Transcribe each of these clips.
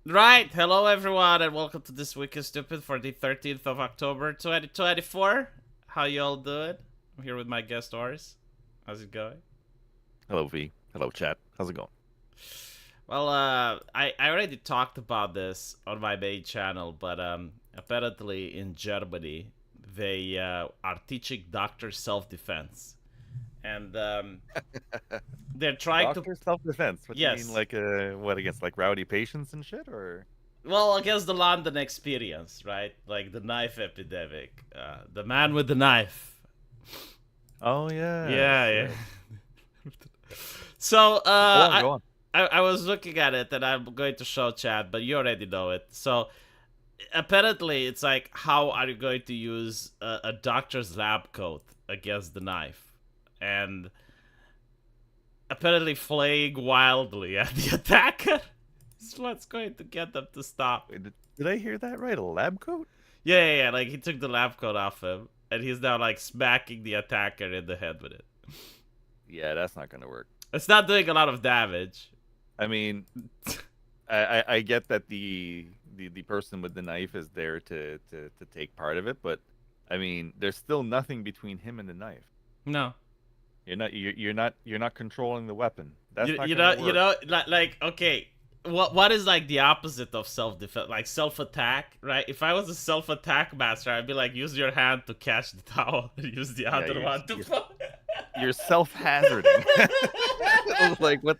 Right, hello everyone, and welcome to this week is stupid for the 13th of October, 2024. How you all doing? I'm here with my guest Oris. How's it going? Hello, V. Hello, chat. How's it going? Well, I already talked about this on my main channel, but apparently in Germany they are teaching doctors self-defense, and they're trying to Doctor self-defense. What do you mean, yes, like, what against like rowdy patients and shit, or? well, against the London experience, right? Like the knife epidemic, the man with the knife. Oh yes, Yeah, yeah. yes. So Go on, go on. I was looking at it and I'm going to show chat, but you already know it. So apparently it's like, how are you going to use a doctor's lab coat against the knife? And apparently flaying wildly at the attacker is what's going to get them to stop. Wait, did I hear that right? A lab coat? Yeah. Like he took the lab coat off him and he's now like smacking the attacker in the head with it. Yeah, that's not gonna work. It's not doing a lot of damage. I mean, I get that the person with the knife is there to take part of it, but I mean, there's still nothing between him and the knife. No. You're not controlling the weapon. That's You, not you gonna know, you work. know, like okay, what is like the opposite of self defense, like self attack, right? If I was a self attack master, I'd be like, use your hand to catch the towel, and use the Yeah, other one to. you're self-hazarding. Like But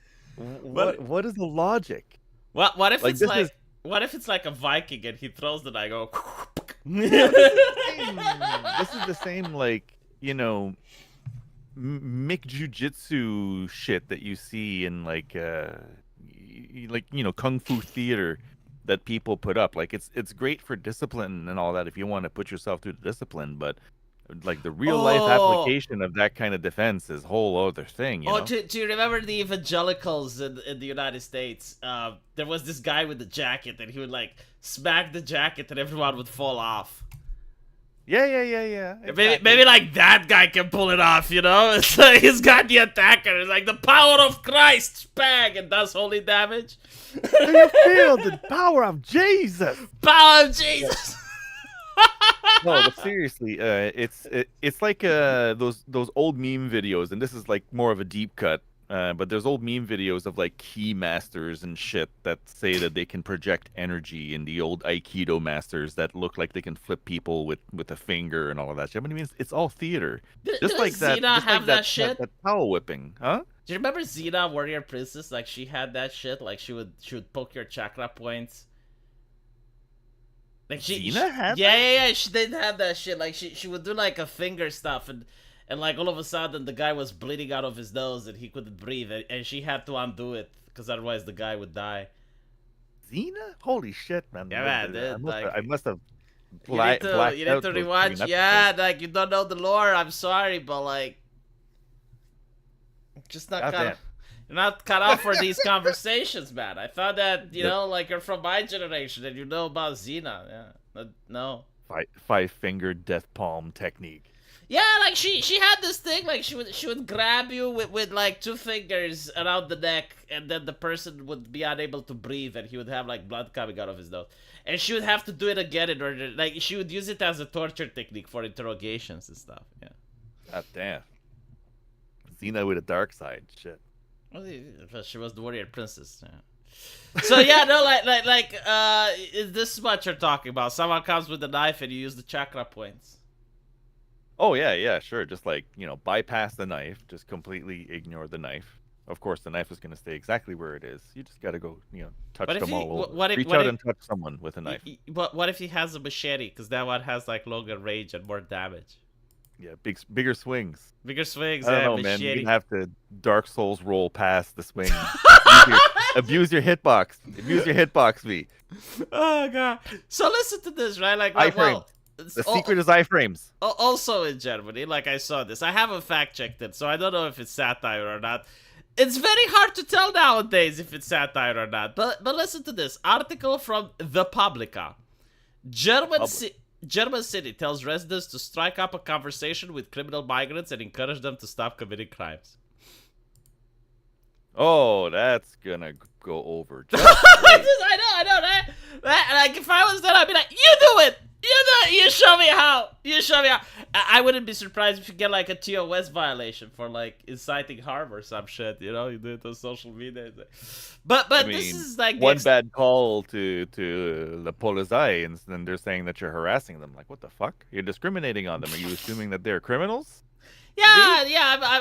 what is the logic? what if Like it's this is what if it's like a Viking and he throws the knife, go. yeah, this is the same. This is the same like Mick jujitsu shit that you see in like kung fu theater that people put up. Like it's great for discipline and all that if you want to put yourself through the discipline, but like the real life Oh, application of that kind of defense is a whole other thing, you oh, know? do you remember the evangelicals in the United States? There was this guy with the jacket, and he would like smack the jacket, and everyone would fall off. Yeah, Maybe exactly. like that guy can pull it off, you know? It's like he's got the attacker. It's like the power of Christ, bang, and does holy damage. Do you feel the power of Jesus? Power of Yeah. Jesus. No, but seriously, it's like those old meme videos, and this is like more of a deep cut. But there's old meme videos of like key masters and shit that say that they can project energy, and the old Aikido masters that look like they can flip people with a finger and all of that shit. But I mean, it's all theater, just Didn't like that, Xena just like have that that that, shit? that towel whipping, huh? Do you remember Xena, Warrior Princess? Like she had that shit. Like she would poke your chakra points. Like Xena had yeah, that? yeah, yeah. She did have that shit. Like she would do like a finger stuff, and like all of a sudden the guy was bleeding out of his nose and he couldn't breathe, and she had to undo it because otherwise the guy would die. Xena? Holy shit, man! Yeah, man, dude. I must have You blacked need out to those rewatch. fucking Yeah, episodes. like you don't know the lore. I'm sorry, but like just not kind Goddamn. of. You're not cut out for these conversations, man. I thought that you The know, like you're from my generation and you know about Xena. Yeah, no. five finger death palm technique. Yeah, like she had this thing like she would grab you with like two fingers around the neck, and then the person would be unable to breathe and he would have like blood coming out of his nose, and she would have to do it again in order, like she would use it as a torture technique for interrogations and stuff. Yeah. God damn. Xena with a dark side. Shit. Well, she was the warrior princess. Yeah. So yeah, no, this is what you're talking about. Someone comes with a knife and you use the chakra points. Oh yeah, sure. Just like, bypass the knife. Just completely ignore the knife. Of course, the knife is going to stay exactly where it is. You just got to go, What touch if them he? all over. What if? Reach What out if? and touch someone with a knife. What if he has a machete? Because that one has like longer range and more damage. Yeah, bigger swings. Bigger swings, I don't yeah, know, man. You're machete. gonna have to Dark Souls roll past the swing. Abuse your hitbox. Abuse your hitbox, V. Oh god. So listen to this, right? Like, Iframes. it's The secret is iframes. also in Germany, like I saw this. I haven't fact checked it, so I don't know if it's satire or not. It's very hard to tell nowadays if it's satire or not. But listen to this article from The Publica. German Public. German city tells residents to strike up a conversation with criminal migrants and encourage them to stop committing crimes. Oh, that's gonna go over just great. I know, right? Like, if I was there, I'd be like, you do it! You do it! You show me how! You show me how! I wouldn't be surprised if you get, like, a TOS violation for, like, inciting harm or some shit, you know? You do it on social media. But I this mean, is, like, one bad call to the polizei, and then they're saying that you're harassing them. Like, what the fuck? You're discriminating on them. Are you assuming that they're criminals? Yeah,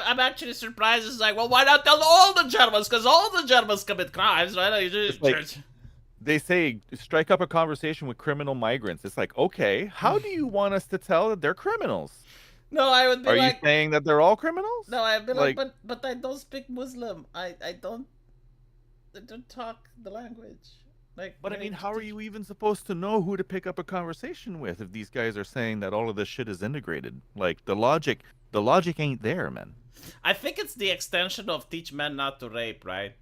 I'm actually surprised. It's like, well, why not tell all the Germans? Because all the Germans commit crimes, right? You just, like, they say strike up a conversation with criminal migrants. It's like, okay, how do you want us to tell that they're criminals? No, I would be Are like, you saying that they're all criminals? no, I'd be like, but I don't speak Muslim. I don't talk the language. Like, but I mean, how are you even supposed to know who to pick up a conversation with if these guys are saying that all of this shit is integrated? Like, the logic ain't there, man. I think it's the extension of teach men not to rape, right?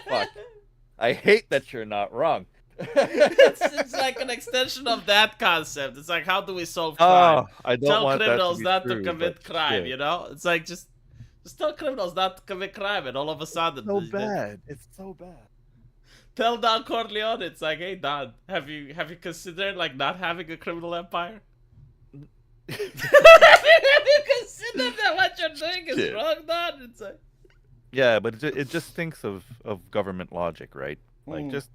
Fuck. I hate that you're not wrong. It's like an extension of that concept. It's like, how do we solve crime? I don't tell want criminals that not to be to true, commit crime, shit. you know? It's like, just tell criminals not to commit crime, and all of a sudden... So bad. It's so bad. Tell Don Corleone, it's like, hey, Don, have you considered, like, not having a criminal empire? Have you considered that what you're doing is wrong, Don? It's like... Yeah, but it just thinks of government logic, right? Like, just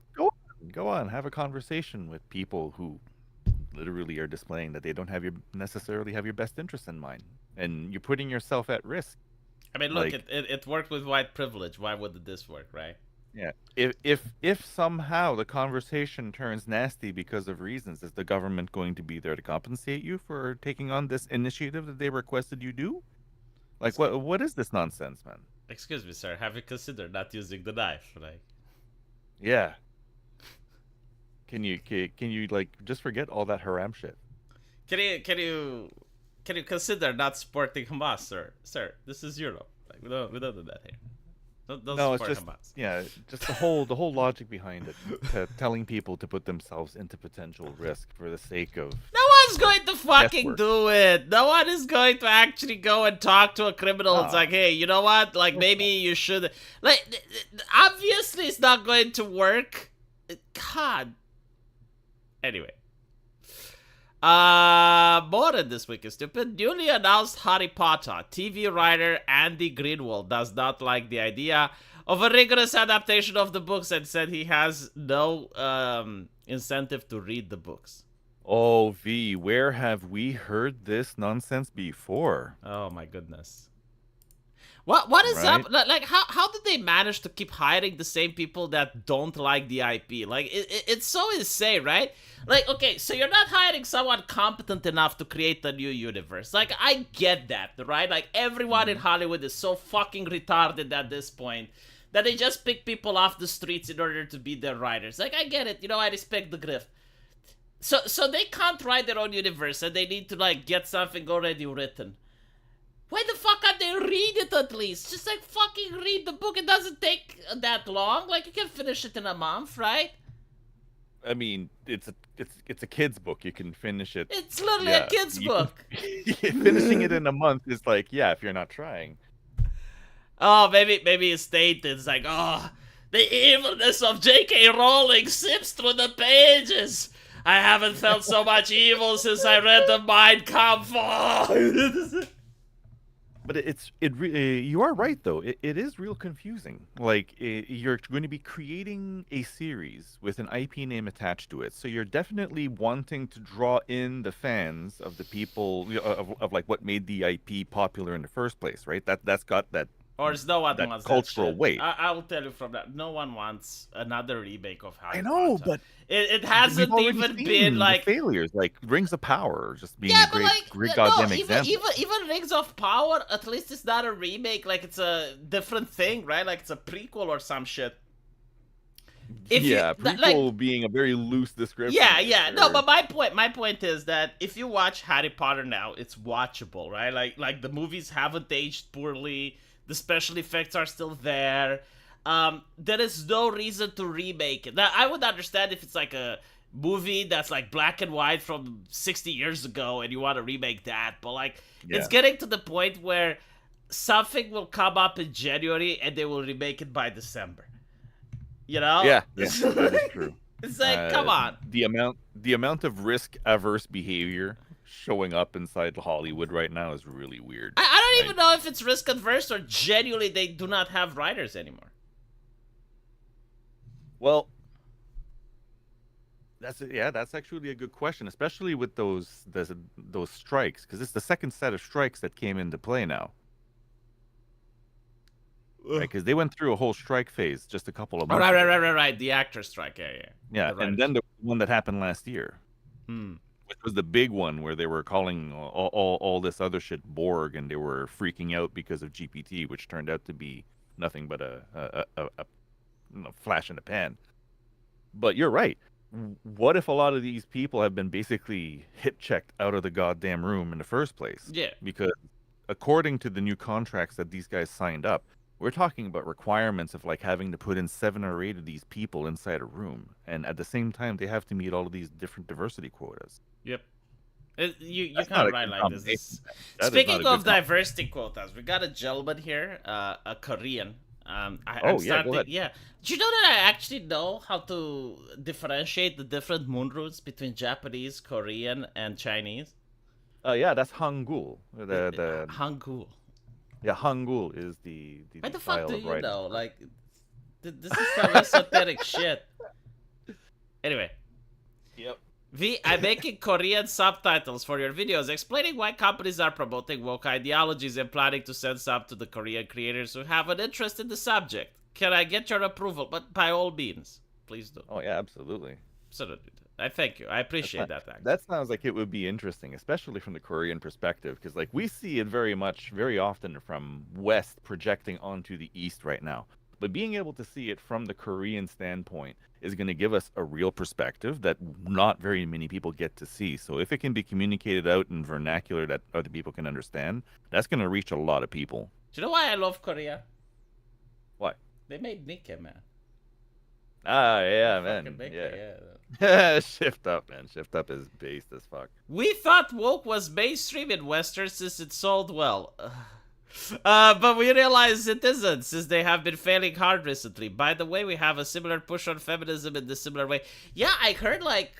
go on, have a conversation with people who literally are displaying that they don't necessarily have your best interest in mind, and you're putting yourself at risk. I mean, look, it worked with white privilege. Why would this work, right? Yeah. If somehow the conversation turns nasty because of reasons, is the government going to be there to compensate you for taking on this initiative that they requested you do? Like, what is this nonsense, man? Excuse me, sir. Have you considered not using the knife? Like, yeah. Can you like just forget all that haram shit? Can you consider not supporting Hamas, sir? Sir, this is Europe. Like, we don't do that here. Don't it's just Hamas. Just the whole logic behind it, telling people to put themselves into potential risk for the sake of. No one's going to fucking do it. No one is going to actually go and talk to a criminal. It's like, hey, you know what? Like, maybe you should. Like, obviously, it's not going to work. God. Anyway. More than this week is stupid. Newly announced Harry Potter TV writer Andy Greenwald does not like the idea of a rigorous adaptation of the books and said he has no incentive to read the books. Oh, V, where have we heard this nonsense before? Oh my goodness. What is up? Like, how did they manage to keep hiring the same people that don't like the IP? Like, it's so insane, right? Like, okay, so you're not hiring someone competent enough to create a new universe. Like, I get that, right? Like, everyone in Hollywood is so fucking retarded at this point that they just pick people off the streets in order to be their writers. Like, I get it. You know, I respect the grift. So they can't write their own universe and they need to, like, get something already written. Why the fuck can't they read it at least? Just, like, fucking read the book. It doesn't take that long. Like, you can finish it in a month, right? I mean, it's a kid's book. You can finish it. It's literally a kid's book. Finishing it in a month is like, yeah, if you're not trying. Oh, maybe it's stated. It's like, oh, the evilness of J.K. Rowling sips through the pages. I haven't felt so much evil since I read the Mein Kampf. But you are right though. It is real confusing. Like you're going to be creating a series with an IP name attached to it, so you're definitely wanting to draw in the fans of the people of like what made the IP popular in the first place, right? That's got that. Or is no one wants cultural weight. I will tell you from that. No one wants another remake of Harry Potter. I know, but it hasn't even been like failures, like Rings of Power, just being a great no, goddamn example. Even Rings of Power, at least it's not a remake. Like it's a different thing, right? Like it's a prequel or some shit. Prequel being a very loose description. Yeah. No, but my point is that if you watch Harry Potter now, it's watchable, right? Like the movies haven't aged poorly. The special effects are still there. There is no reason to remake it. Now, I would understand if it's like a movie that's like black and white from 60 years ago and you want to remake that. But like, it's getting to the point where something will come up in January and they will remake it by December. You know? Yeah, yeah, that is true. It's like, come on. The amount of risk averse behavior showing up inside Hollywood right now is really weird, I don't right? even know if it's risk adverse or genuinely they do not have writers anymore. Well, that's actually a good question, especially with those strikes, because it's the second set of strikes that came into play now, right? Ugh. Because they went through a whole strike phase just a couple of Oh, months right, right, right, ago. right, right. The actor strike. Yeah, yeah. Yeah, The and writers. then the one that happened last year, Hmm. which was the big one where they were calling all this other shit Borg, and they were freaking out because of GPT, which turned out to be nothing but a flash in the pan. But you're right. What if a lot of these people have been basically hit checked out of the goddamn room in the first place? Yeah. Because according to the new contracts that these guys signed up, we're talking about requirements of like having to put in 7 or 8 of these people inside a room, and at the same time they have to meet all of these different diversity quotas. Yep. You That's not can't a write good like this. combination, man. That is not Speaking a of good combination. diversity quotas, we got a gentleman here, a Korean. I'm Oh yeah, go starting. ahead. Yeah. Do you know that I actually know how to differentiate the different moon routes between Japanese, Korean, and Chinese? Yeah, that's Hangul. Hangul. Yeah, Hangul is Why the the fuck style do of you writing. know? Like, this is some esoteric shit. Anyway, Yep. I'm making Korean subtitles for your videos explaining why companies are promoting woke ideologies and planning to send sub to the Korean creators who have an interest in the subject. Can I get your approval? But by all means, please do. Oh yeah, absolutely. Absolutely. I thank you. I That's appreciate not, that, actually. that sounds like it would be interesting, especially from the Korean perspective, because like we see it very often from West projecting onto the East right now. But being able to see it from the Korean standpoint is going to give us a real perspective that not very many people get to see. So if it can be communicated out in vernacular that other people can understand, that's going to reach a lot of people. Do you know why I love Korea? Why? They made Nikke, man. Ah, yeah, Fucking man. Nikke, yeah. Yeah. Shift up, man. Shift up is based as fuck. We thought woke was mainstream in Western since it sold well. But we realize it isn't, since they have been failing hard recently. By the way, we have a similar push on feminism in the similar way. Yeah, I heard like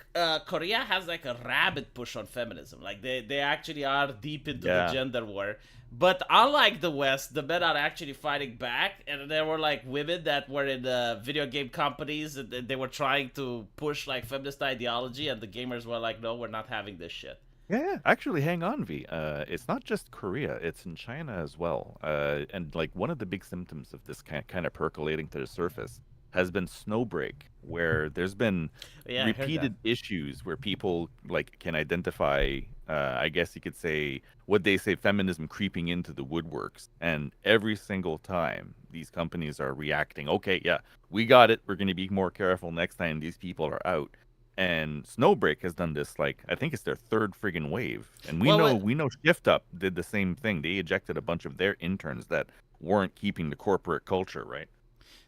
Korea has like a rabid push on feminism. Like they actually are deep into the Yeah. gender war. But unlike the West, the men are actually fighting back, and there were like women that were in video game companies, and they were trying to push like feminist ideology, and the gamers were like, "No, we're not having this shit." Yeah, actually, hang on, V. It's not just Korea; it's in China as well. And like one of the big symptoms of this kind of percolating to the surface has been snowbreak, where there's been Yeah, I heard that. repeated issues where people like can identify, I guess you could say, what they say, feminism creeping into the woodworks, and every single time these companies are reacting. Okay, yeah, we got it. We're going to be more careful next time these people are out. And Snowbreak has done this, like I think it's their third friggin' wave, and we Well, know what we know Shift Up did the same thing. They ejected a bunch of their interns that weren't keeping the corporate culture, right?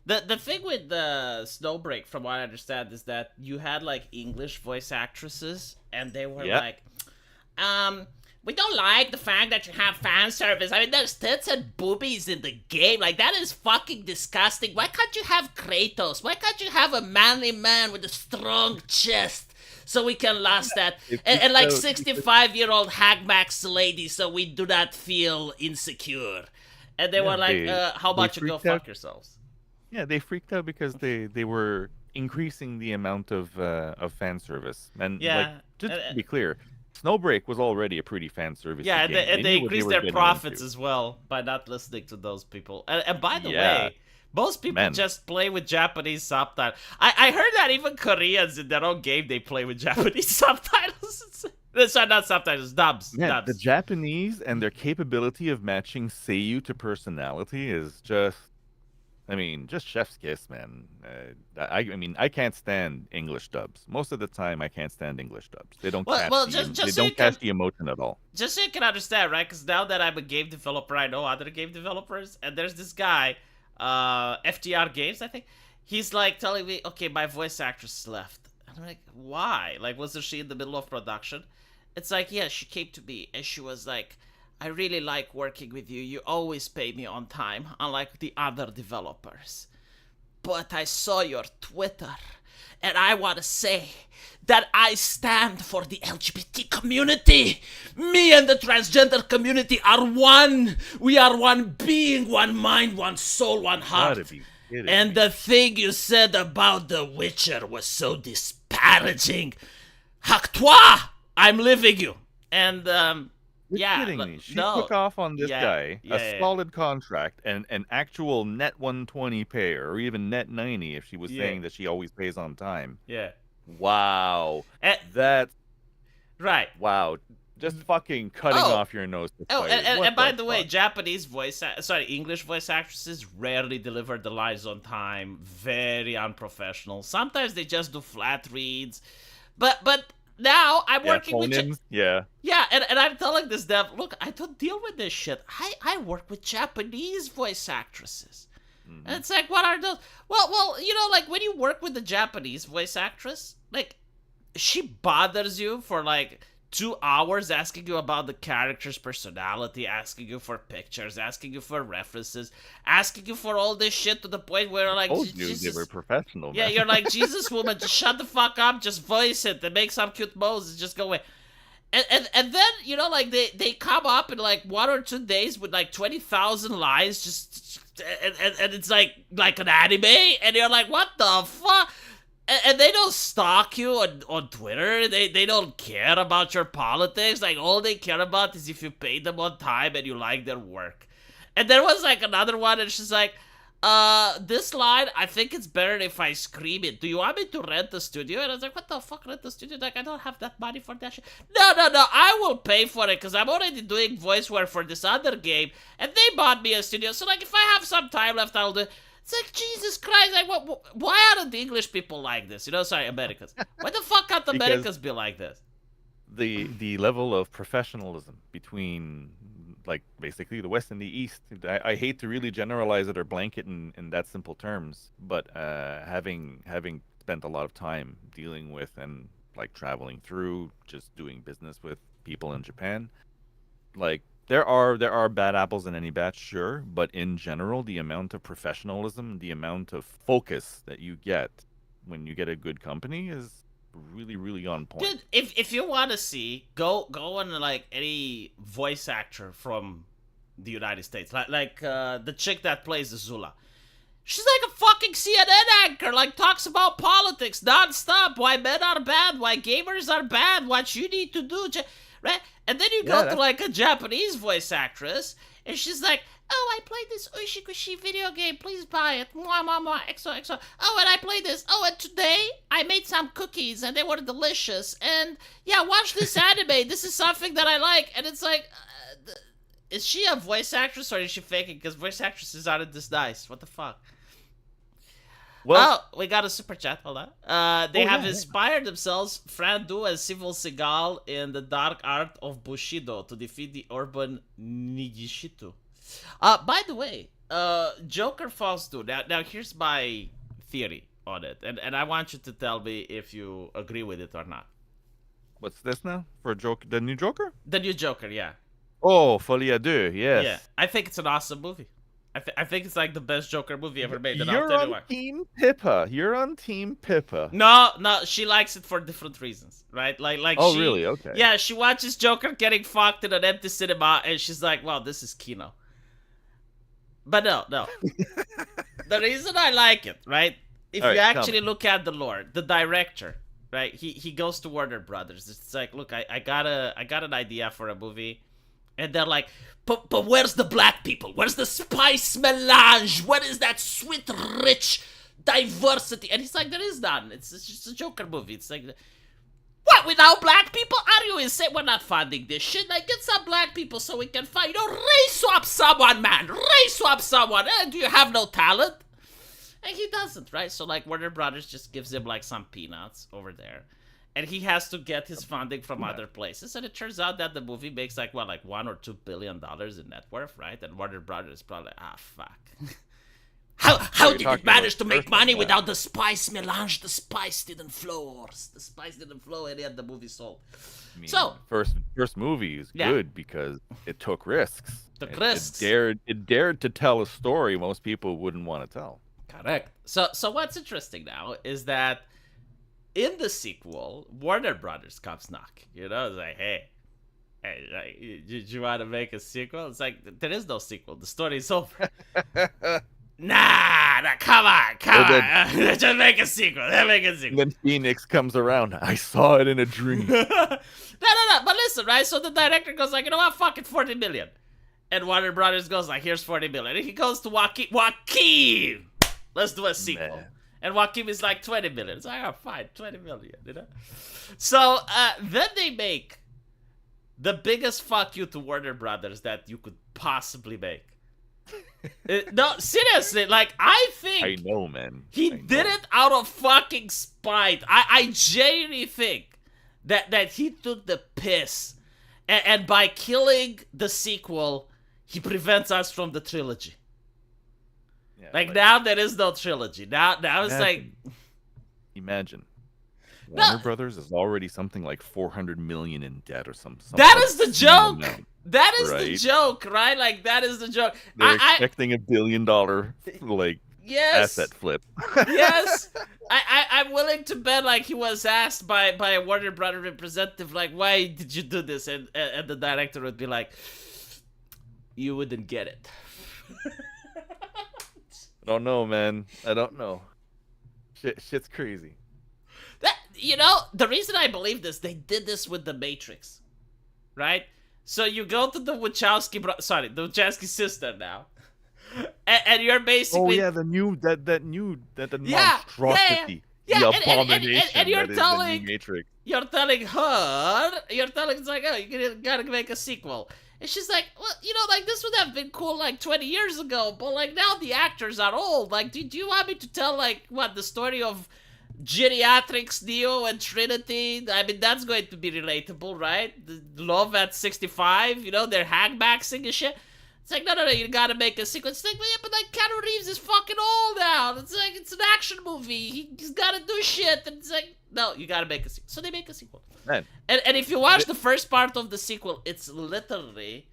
the thing with the Snowbreak, from what I understand, is that you had like English voice actresses, and they were Yeah, like, we don't like the fact that you have fan service. I mean, there's tits and boobies in the game. Like, that is fucking disgusting. Why can't you have Kratos? Why can't you have a manly man with a strong chest? So we can last that. they And freaked like out. 65-year-old Hagmax lady, so we do not feel insecure. And they Yeah, were like, how they about you go freaked out. fuck yourselves? Yeah, they freaked out because they were increasing the amount of fan service, and like Yeah. just to be clear, Snowbreak was already a pretty fan servicey Yeah, game. and They they knew what they increased were their getting profits into. as well by not listening to those people. And by the Yeah, way, most people man. just play with Japanese subtitles. I heard that even Koreans in their own game they play with Japanese subtitles. Sorry, not subtitles, dubs, Man, the dubs. Japanese and their capability of matching Seiyu to personality is just, I mean, just chef's kiss, man. I mean, I can't stand English dubs. Most of the time, I can't stand English dubs. They don't Well, catch well, the just they so you don't can catch the emotion at all. just so you can understand, right? Because now that I'm a game developer, I know other game developers, and there's this guy, FTR Games, I think. He's like telling me, okay, my voice actress left. And I'm like, why? Like, wasn't she in the middle of production? It's like, yeah, she came to me and she was like, I really like working with you. You always pay me on time, unlike the other developers. but I saw your Twitter, and I want to say that I stand for the LGBT community. Me and the transgender community are one. We are one being, one mind, one soul, one heart. And the thing you said about The Witcher was so disparaging. Hack toi! I'm leaving you. And, You're kidding me. She took off on this guy, a solid contract, and an actual net 120 pay, or even net 90 if she was saying that she always pays on time. Yeah. Wow. That's... Right. Wow. Just fucking cutting off your nose. And by the way, English voice actresses rarely deliver the lines on time. Very unprofessional. Sometimes they just do flat reads. But now I'm working with... Yeah, and I'm telling this dev, look, I don't deal with this shit. I work with Japanese voice actresses. Mm-hmm. And it's like, what are those? Well, you know, like, when you work with the Japanese voice actress, like, she bothers you for, like, 2 hours asking you about the character's personality, asking you for pictures, asking you for references, asking you for all this shit to the point where, like, they were professional. Yeah, man. You're like, Jesus, woman, just shut the fuck up, just voice it, and make some cute poses, just go away. And then, you know, like, they come up in, like, 1 or 2 days with, like, 20,000 lines, and it's like an anime, and you're like, what the fuck? And they don't stalk you on Twitter. They don't care about your politics. Like, all they care about is if you pay them on time and you like their work. And there was, like, another one, and she's like, this line, I think it's better if I scream it. Do you want me to rent the studio? And I was like, what the fuck, rent the studio? Like, I don't have that money for that shit. No, I will pay for it, because I'm already doing voice work for this other game, and they bought me a studio. So, like, if I have some time left, I'll do it. It's like, Jesus Christ, like, why aren't the English people like this? You know, sorry, Americans. Why the fuck can't the Americans be like this? The level of professionalism between, like, basically the West and the East. I hate to really generalize it or blanket in that simple terms, but having spent a lot of time dealing with and, like, traveling through, just doing business with people in Japan, like, There are bad apples in any batch, sure, but in general, the amount of professionalism, the amount of focus that you get when you get a good company is really, really on point. Dude, if you want to see, go on, like, any voice actor from the United States, like the chick that plays Azula. She's like a fucking CNN anchor, like, talks about politics nonstop, why men are bad, why gamers are bad, what you need to do, right? And then you go to, like, a Japanese voice actress, and she's like, oh, I played this Ushikushi video game, please buy it, mwah, mwah, mwah, XOXO. Oh, and I played this, oh, and today I made some cookies, and they were delicious, and, yeah, watch this anime, this is something that I like, and it's like, is she a voice actress, or is she faking? Because voice actresses aren't this nice, what the fuck? Well, we got a super chat. Hold on. They have inspired themselves, Frandu and Civil Seagal, in the dark art of Bushido to defeat the urban Nigishitu. By the way, Joker Falls 2. Now here's my theory on it, and I want you to tell me if you agree with it or not. What's this now? For the new Joker? The new Joker, yeah. Oh, Folie à Deux, yes. Yeah, I think it's an awesome movie. I think it's, like, the best Joker movie ever made. You're on Team Pippa. You're on Team Pippa. No, she likes it for different reasons, right? Like. Oh, really? Okay. Yeah, she watches Joker getting fucked in an empty cinema, and she's like, "Wow, this is Kino." But no. The reason I like it, right? If you actually look at the lore, the director, right? He goes to Warner Brothers. It's like, look, I got an idea for a movie. And they're like, but where's the black people? Where's the spice melange? What is that sweet, rich diversity? And he's like, there is none. It's just a Joker movie. It's like, what, without black people? Are you insane? We're not funding this shit. Like, get some black people so we can find, race swap someone, man. Race swap someone. Do you have no talent? And he doesn't, right? So, like, Warner Brothers just gives him, like, some peanuts over there. And he has to get his funding from other places. And it turns out that the movie makes, like, $1 or $2 billion in net worth, right? And Warner Brothers is probably, fuck. How did it manage to make money without the spice melange? The spice didn't flow. The spice didn't flow, and yet the movie sold. I mean, first movie is good because it took risks. Risks. It dared to tell a story most people wouldn't want to tell. Correct. So what's interesting now is that in the sequel, Warner Brothers comes knocking. You know, it's like, hey, like, did you want to make a sequel? It's like, there is no sequel. The story's over. Nah, come on. Just make a sequel. Make a sequel. Then Phoenix comes around. I saw it in a dream. No. But listen, right? So the director goes like, you know what? Fuck it, 40 million. And Warner Brothers goes like, here's 40 million. And he goes to Joaquin. Let's do a sequel. Man. And Joaquin is like 20 million. It's like, oh, fine, 20 million, you know? So then they make the biggest fuck you to Warner Brothers that you could possibly make. No, seriously, like, I think... I know, man. He did it out of fucking spite. I genuinely think that he took the piss. And by killing the sequel, he prevents us from the trilogy. Yeah, like, now there is no trilogy. Now it's like... Imagine. Warner Brothers is already something like 400 million in debt or something. That is the joke! That is the joke, right? Like, that is the joke. They're expecting $1 billion, like, asset flip. Yes. I'm willing to bet, like, he was asked by a Warner Brothers representative, like, why did you do this? And the director would be like, you wouldn't get it. I don't know, man. I don't know. Shit's crazy. You know, the reason I believe this, they did this with The Matrix, right? So you go to the Wachowski system now, and you're basically... Oh yeah, the monstrosity, the abomination and you're that telling, is the new Matrix. You're telling it's like, oh, you gotta make a sequel. And she's like, well, you know, like, this would have been cool, like, 20 years ago, but, like, now the actors are old. Like, do you want me to tell, like, what, the story of geriatrics, Neo, and Trinity? I mean, that's going to be relatable, right? The love at 65, you know, they're hangbacksing and shit. It's like, no, you gotta make a sequel. It's like, yeah, but, like, Keanu Reeves is fucking old now. It's like, it's an action movie. He's gotta do shit. And it's like, no, you gotta make a sequel. So they make a sequel. Man. And if you watch the first part of the sequel, it's literally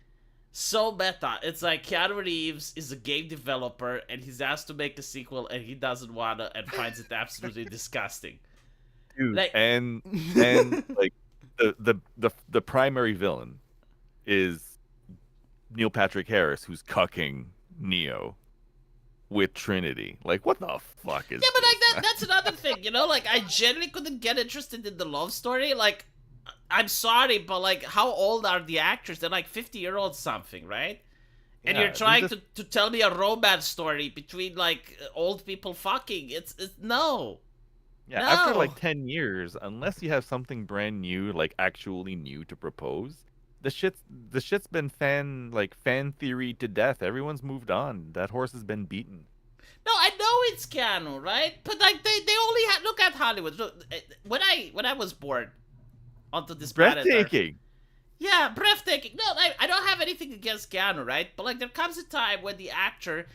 so meta. It's like Keanu Reeves is a game developer and he's asked to make a sequel and he doesn't wanna and finds it absolutely disgusting. Dude, like, and like the primary villain is Neil Patrick Harris, who's cucking Neo with Trinity. Like, what the fuck is... Yeah, but like that's another thing, you know? Like, I genuinely couldn't get interested in the love story. Like, I'm sorry, but like, how old are the actors? They're like 50-year-olds something, right? And you're trying to tell me a romance story between like old people fucking. It's no. Yeah, no. After like 10 years, unless you have something brand new, like actually new to propose, the shit's been fan theory to death. Everyone's moved on. That horse has been beaten. No, I know it's Keanu, right? But like they only look at Hollywood. Look, when I was born onto this planet, breathtaking. Yeah, breathtaking. No, I don't have anything against Keanu, right? But like there comes a time when the actor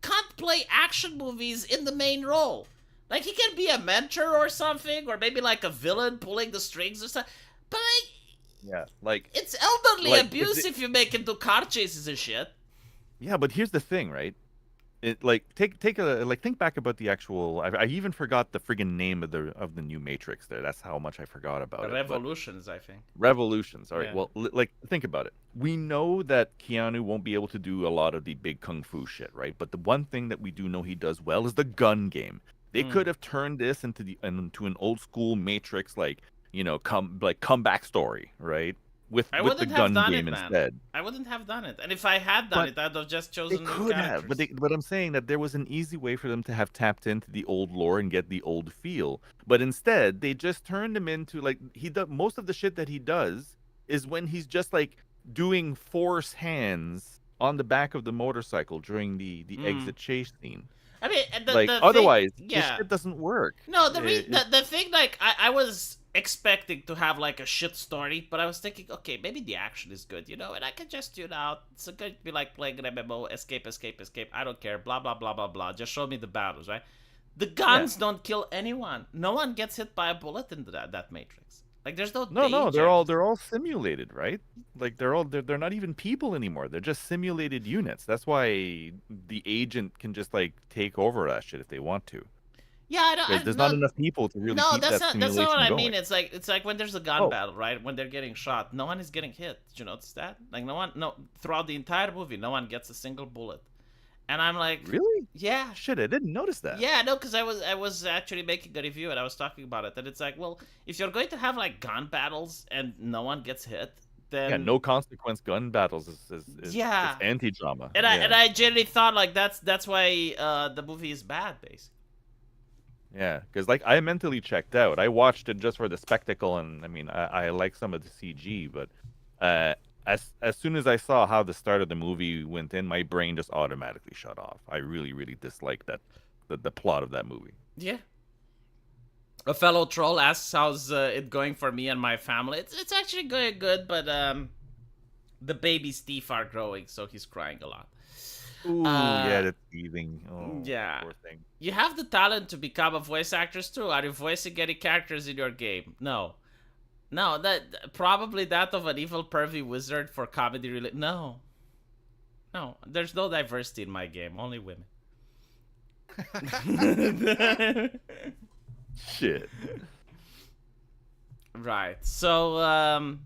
can't play action movies in the main role. Like he can be a mentor or something, or maybe like a villain pulling the strings or something. But like, yeah, like it's elderly abuse if you make him do car chases and shit. Yeah, but here's the thing, right? It like think back about the actual. I even forgot the friggin' name of the new Matrix. There, that's how much I forgot about it. Revolutions, I think. Revolutions. All right. Yeah. Well, like think about it. We know that Keanu won't be able to do a lot of the big kung fu shit, right? But the one thing that we do know he does well is the gun game. They could have turned this into an old school Matrix, like, you know, comeback story, right? With the gun game instead. I wouldn't have done it. And if I had done it, I'd have just chosen new characters. But I'm saying that there was an easy way for them to have tapped into the old lore and get the old feel. But instead, they just turned him into, like, most of the shit that he does is when he's just, like, doing force hands on the back of the motorcycle during the exit chase scene. I mean, otherwise, this shit doesn't work. No, the thing, like, I was expecting to have like a shit story, but I was thinking, okay, maybe the action is good, you know, and I can just tune out. It's going to be like playing an MMO, escape. I don't care, blah blah blah blah blah. Just show me the battles, right? The guns don't kill anyone. No one gets hit by a bullet in that Matrix. Like there's no No, danger. they're all simulated, right? Like they're not even people anymore. They're just simulated units. That's why the agent can just like take over that shit if they want to. Yeah, I don't. Because I, there's not no, enough people to really no, keep that's that not what simulation I mean. going. It's like when there's a gun Oh, battle, right? When they're getting shot, no one is getting hit. Did you notice that? Like no one, no, throughout the entire movie, no one gets a single bullet. And I'm like, really? yeah, Shit, I didn't notice that. yeah, no, because I was actually making a review and I was talking about it. And it's like, well, if you're going to have like gun battles and no one gets hit, Yeah, then no consequence gun battles is it's yeah. anti-drama. And I Yeah. and I generally thought like that's why the movie is bad, basically. Yeah, because like I mentally checked out. I watched it just for the spectacle, and I mean, I like some of the CG, but uh, as soon as I saw how the start of the movie went in, my brain just automatically shut off. I really disliked the plot of that movie. Yeah. A fellow troll asks how's it going for me and my family. It's actually going good, but the baby's teeth are growing, so he's crying a lot. Ooh, yeah, Uh, the teething. Oh, yeah. poor thing. You have the talent to become a voice actress too. Are you voicing any characters in your game? No. No, that probably that of an evil pervy wizard for comedy really. No. No, there's no diversity in my game, only women. Shit. Right. So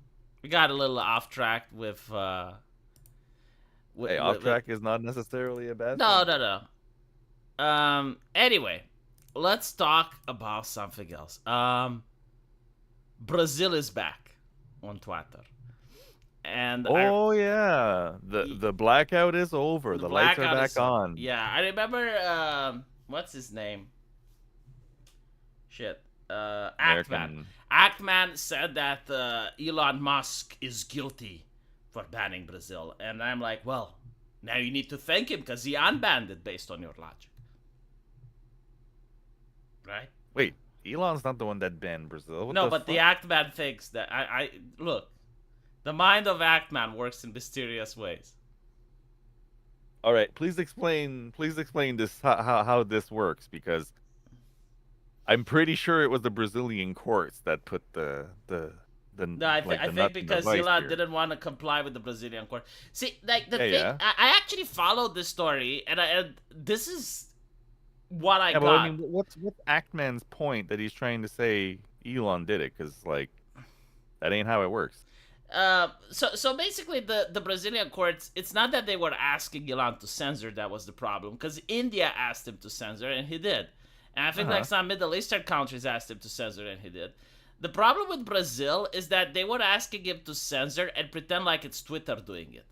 we got a little off track with Hey, off track is not necessarily a bad no, thing. no, no. Anyway, let's talk about something else. Brazil is back on Twitter. And Oh yeah, the blackout is over. the The lights are blackout back is over. on. Yeah, I remember what's his name? Shit. Actman. American. Actman said that Elon Musk is guilty for banning Brazil. And I'm like, well, now you need to thank him because he unbanned it based on your logic. Right? Wait, Elon's not the one that banned Brazil. What No, the but the fuck? Actman thinks that I look, the mind of Actman works in mysterious ways. All right, please explain. Please explain this how this works because I'm pretty sure it was the Brazilian courts that put the No, I like the think nuts in the because vice Elon here. didn't want to comply with the Brazilian court. See, like the Yeah, thing, yeah. I actually followed this story, and this is what I Yeah, but I got. mean, what's Actman's point that he's trying to say Elon did it? Because like that ain't how it works. So basically, the Brazilian courts, it's not that they were asking Elon to censor that was the problem, because India asked him to censor, and he did. And I think Uh-huh. like some Middle Eastern countries asked him to censor, and he did. The problem with Brazil is that they were asking him to censor and pretend like it's Twitter doing it.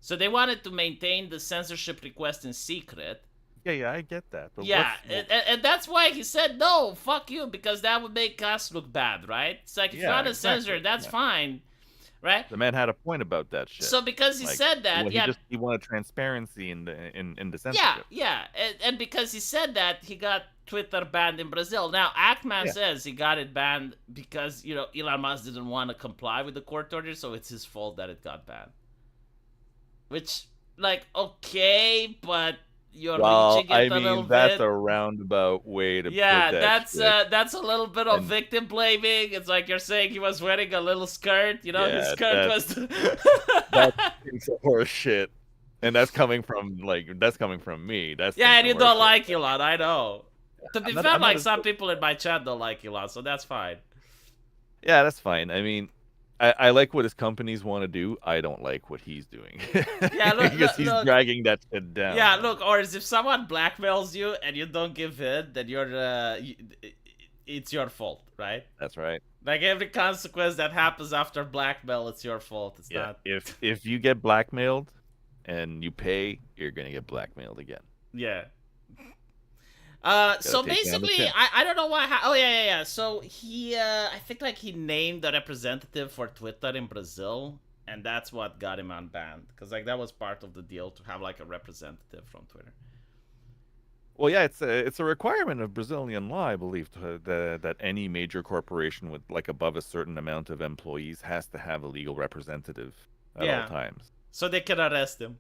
So they wanted to maintain the censorship request in secret. Yeah, yeah, I get that. But Yeah, and that's why he said no, fuck you, because that would make us look bad, right? It's like if you yeah, want to censor, exactly. that's Yeah. fine, right? The man had a point about that shit. So because he Like, said that, well, yeah, he wanted transparency in the yeah, censorship. yeah, and because he said that, he got Twitter banned in Brazil. Now Ackman Yeah. says he got it banned because Elon Musk didn't want to comply with the court order, so it's his fault that it got banned. Which, like, okay, but you're Well, reaching I it a little mean, that's bit. a roundabout way to Yeah, put that shit. that's a little bit of And victim blaming. It's like you're saying he was wearing a little skirt. His yeah, skirt was. that's piece of horse shit. And that's coming from me. That's Yeah, and you horse don't shit. like Elon, I know. To be fair, I'm not like as, some people in my chat don't like Elon, so that's fine. yeah, that's fine. I mean, I like what his companies want to do. I don't like what he's doing. Yeah, Because he's look. dragging that shit down. Yeah, look, or if someone blackmails you and you don't give in, then it's your fault, right? That's right. Like every consequence that happens after blackmail, it's your fault. It's Yeah. not. If you get blackmailed and you pay, you're gonna get blackmailed again. Yeah. Gotta So take it on the basically, chin. I don't know why. Oh yeah. So he, I think like he named a representative for Twitter in Brazil, and that's what got him unbanned. Because like that was part of the deal to have like a representative from Twitter. Well, yeah, it's a requirement of Brazilian law, I believe, that any major corporation with like above a certain amount of employees has to have a legal representative at all Yeah. times. So they can arrest him.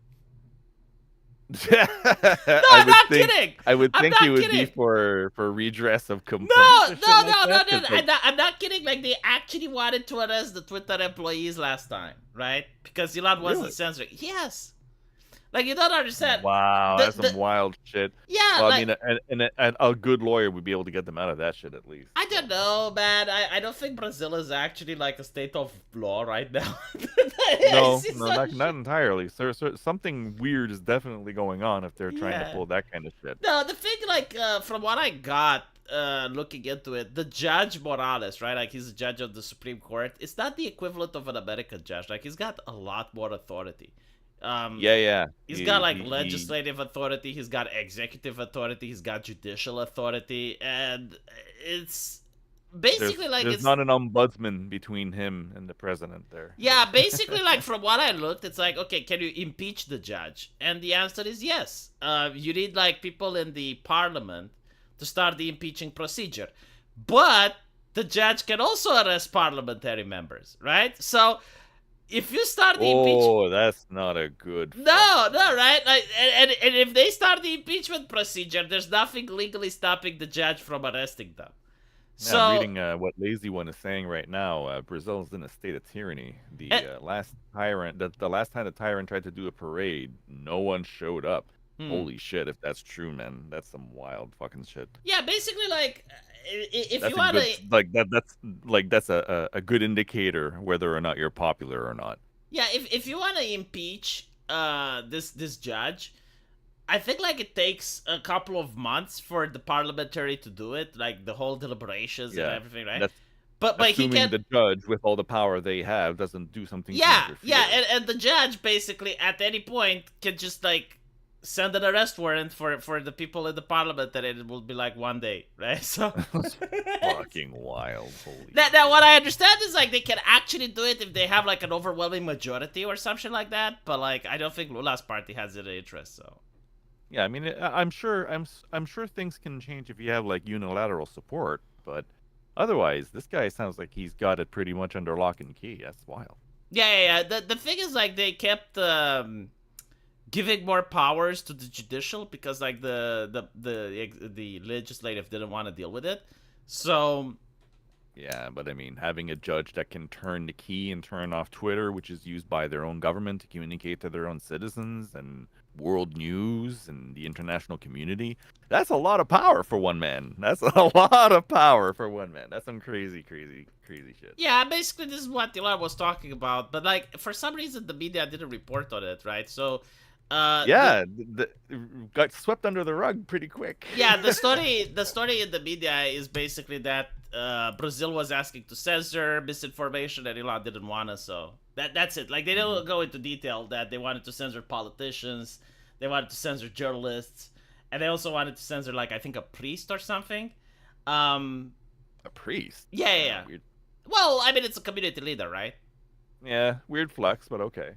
No, I I'm would not think kidding. I would I'm think it not would be kidding. for redress of No, complaints or shit no, like no, no, that. no. 'Cause, like, I'm not kidding. Like they actually wanted to arrest the Twitter employees last time, right? Because Elon wasn't really? censoring. Yes. Like you don't understand. Wow, that's The some wild shit. yeah, Well, I like mean, and a good lawyer would be able to get them out of that shit at least. I don't So. know, man. I don't think Brazil is actually like a state of law right now. I No, see no, some not shit. entirely. Sir, something weird is definitely going on if they're trying to Yeah. pull that kind of shit. No, the thing, like, from what I got, looking into it, the Judge Morales, right? Like, he's a judge of the Supreme Court. It's not the equivalent of an American judge. Like, he's got a lot more authority. Um, Yeah, yeah. he's got like He legislative authority. He's got executive authority. He's got judicial authority, and it's basically like there's it's not an ombudsman between him and the president there. yeah, basically, like from what I looked, it's like, okay, can you impeach the judge? And the answer is yes. You need like people in the parliament to start the impeaching procedure, but the judge can also arrest parliamentary members, right? So if you start the impeachment, Oh, that's not a good no, fucking. no, right? Like, and if they start the impeachment procedure, there's nothing legally stopping the judge from arresting them. Yeah, I'm So reading what Lazy One is saying right now. Brazil is in a state of tyranny. eh, The last time the tyrant tried to do a parade, no one showed up. hmm. Holy shit! If that's true, man, that's some wild fucking shit. Yeah, basically, like, if you That's a want good to like that. That's like that's a good indicator whether or not you're popular or not. yeah, if you want to impeach this judge, I think like it takes a couple of months for the parliamentary to do it, like the whole deliberations and Yeah, everything, right? that's But he assuming can the judge, with all the power they have, doesn't do something to yeah, yeah, interfere. and the judge basically at any point can just like send an arrest warrant for the people in the parliament, and it will be like one day, right? So That's fucking wild. Holy now shit. what I understand is like they can actually do it if they have like an overwhelming majority or something like that, but like I don't think Lula's party has any interest, so Yeah, I mean, I'm sure things can change if you have like unilateral support, but otherwise, this guy sounds like he's got it pretty much under lock and key. That's wild. yeah. The thing is like they kept giving more powers to the judicial because like the legislative didn't want to deal with it. So Yeah, but I mean, having a judge that can turn the key and turn off Twitter, which is used by their own government to communicate to their own citizens and world news and the international community, that's a lot of power for one man. That's a lot of power for one man. That's some crazy, crazy, crazy shit. yeah, basically this is what Dilar was talking about, but like for some reason the media didn't report on it, right? So Yeah, got swept under the rug pretty quick. yeah, the story in the media is basically that Brazil was asking to censor misinformation and Elon didn't want to, so that's it. Like they don't go into detail that they wanted to censor politicians, they wanted to censor journalists, and they also wanted to censor like I think a priest or something. Um, A priest. yeah. Weird. Well, I mean it's a community leader, right? Yeah, weird flex, but okay.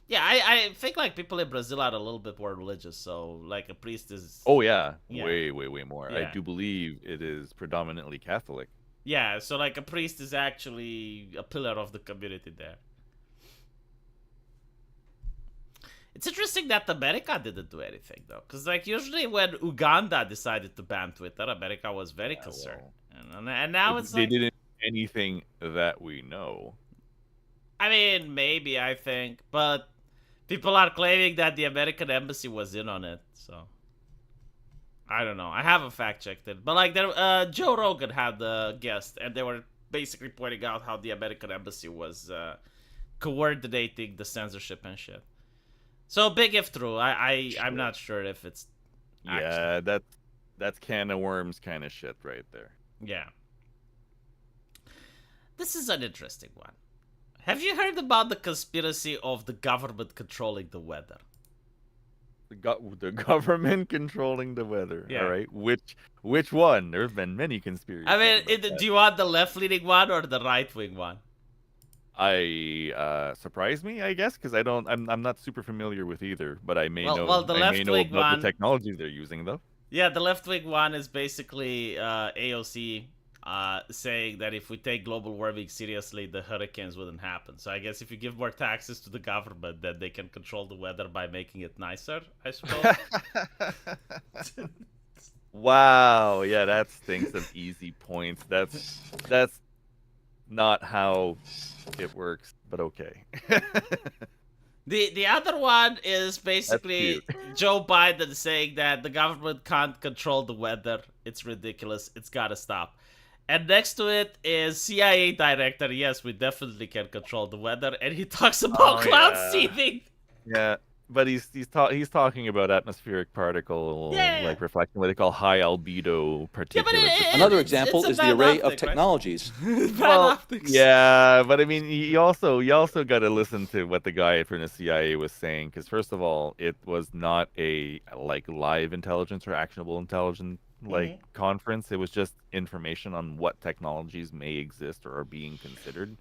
Yeah, I think like people in Brazil are a little bit more religious, so like a priest is Oh yeah, yeah, way, way, way more. I yeah. do believe it is predominantly Catholic. Yeah, so like a priest is actually a pillar of the community there. It's interesting that America didn't do anything though, because like usually when Uganda decided to ban Twitter, America was very Yeah, concerned, well, and now it's they like, didn't do anything that we know. I mean, maybe I think, but people are claiming that the American embassy was in on it, so I don't know. I haven't fact checked it, but like there, Joe Rogan had the guest, and they were basically pointing out how the American embassy was coordinating the censorship and shit. So big if true. I'm Shit. not sure if it's actually. Yeah, that's can of worms kind of shit right there. Yeah. This is an interesting one. Have you heard about the conspiracy of the government controlling the weather? The government controlling the weather. Yeah. All right, which one? There's been many conspiracies. I mean, About that. do you want the left-leaning one or the right-wing one? Surprise me, I guess, because I'm not super familiar with either, but I may Well, the I may know left-wing about the one. technologies they're using though. Yeah, the left-wing one is basically AOC saying that if we take global warming seriously, the hurricanes wouldn't happen. So I guess if you give more taxes to the government, then they can control the weather by making it nicer, I suppose. Wow, yeah, that's thinks of easy points. That's not how it works, but okay. The other one is That's basically cute. Joe Biden saying that the government can't control the weather. It's ridiculous. It's gotta stop. And next to it is CIA director. Yes, we definitely can control the weather. And he talks about Oh cloud yeah. seeding. Yeah, but he's talking about atmospheric particle Yeah, yeah, like reflection, what they call high albedo yeah. But particulates. Another it's example a is the bad array of optic, right? technologies. Bad Well, optics. yeah, but I mean, you also got to listen to what the guy from the CIA was saying, because first of all, it was not a like live intelligence or actionable intelligence like Mm-hmm. conference. It was just information on what technologies may exist or are being considered.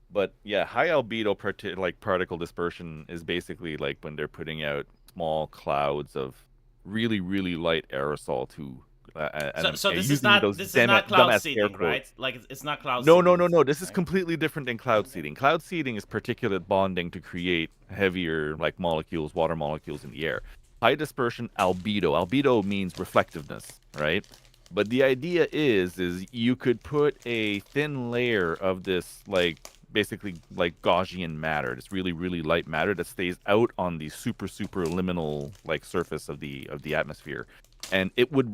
But yeah, high albedo like particle dispersion is basically like when they're putting out small clouds of really really light aerosol to and So I'm this is using not those this is not cloud dumbass air seeding, quotes. right? Like it's not cloud No, no, seeding. no, no. This is Right? completely different than cloud Okay. seeding. Cloud seeding is particulate bonding to create heavier like molecules, water molecules in the air. High dispersion albedo. Albedo means reflectiveness, right? But the idea is you could put a thin layer of this like basically like Gaussian matter, this really really light matter that stays out on the super liminal like surface of the atmosphere, and it would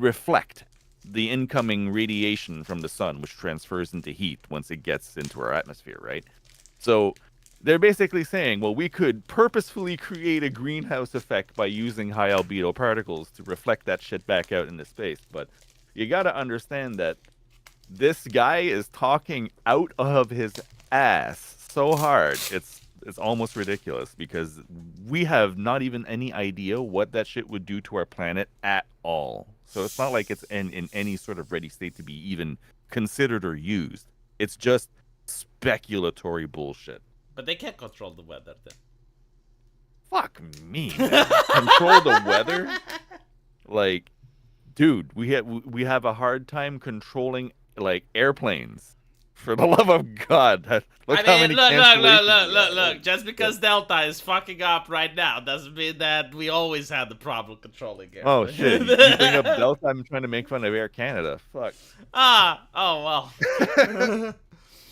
reflect the incoming radiation from the sun, which transfers into heat once it gets into our atmosphere, right? So they're basically saying, well, we could purposefully create a greenhouse effect by using high albedo particles to reflect that shit back out into space. But you got to understand that this guy is talking out of his ass so hard. It's almost ridiculous because we have not even any idea what that shit would do to our planet at all. So it's not like it's in any sort of ready state to be even considered or used. It's just speculatory bullshit. But they can't control the weather then. Fuck me, man. Control the weather? Like, dude, we have a hard time controlling like airplanes. For the love of God, look I how mean, many look, cancellations we got. look. Holy Just because shit. Delta is fucking up right now doesn't mean that we always had the problem controlling Oh it. shit! You bring up Delta, I'm trying to make fun of Air Canada. Fuck. Oh well.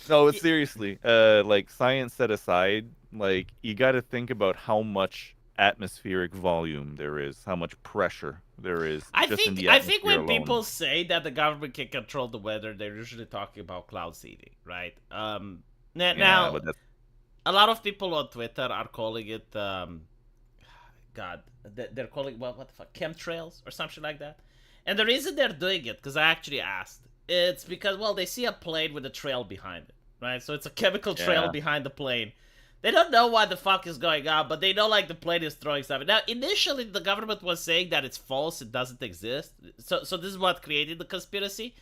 No, but Y- seriously, like science set aside, like you got to think about how much atmospheric volume there is, how much pressure there is just in the I think atmosphere when alone. people say that the government can control the weather, they're usually talking about cloud seeding, right? Yeah, Now but that's a lot of people on Twitter are calling it God, they're calling what the fuck, chemtrails or something like that. And the reason they're doing it, because I actually asked, it's because well they see a plane with a trail behind it, right? So it's a chemical trail yeah, behind the plane. They don't know what the fuck is going on, but they know like the plane is throwing stuff. Now initially the government was saying that it's false, it doesn't exist. So this is what created the conspiracy.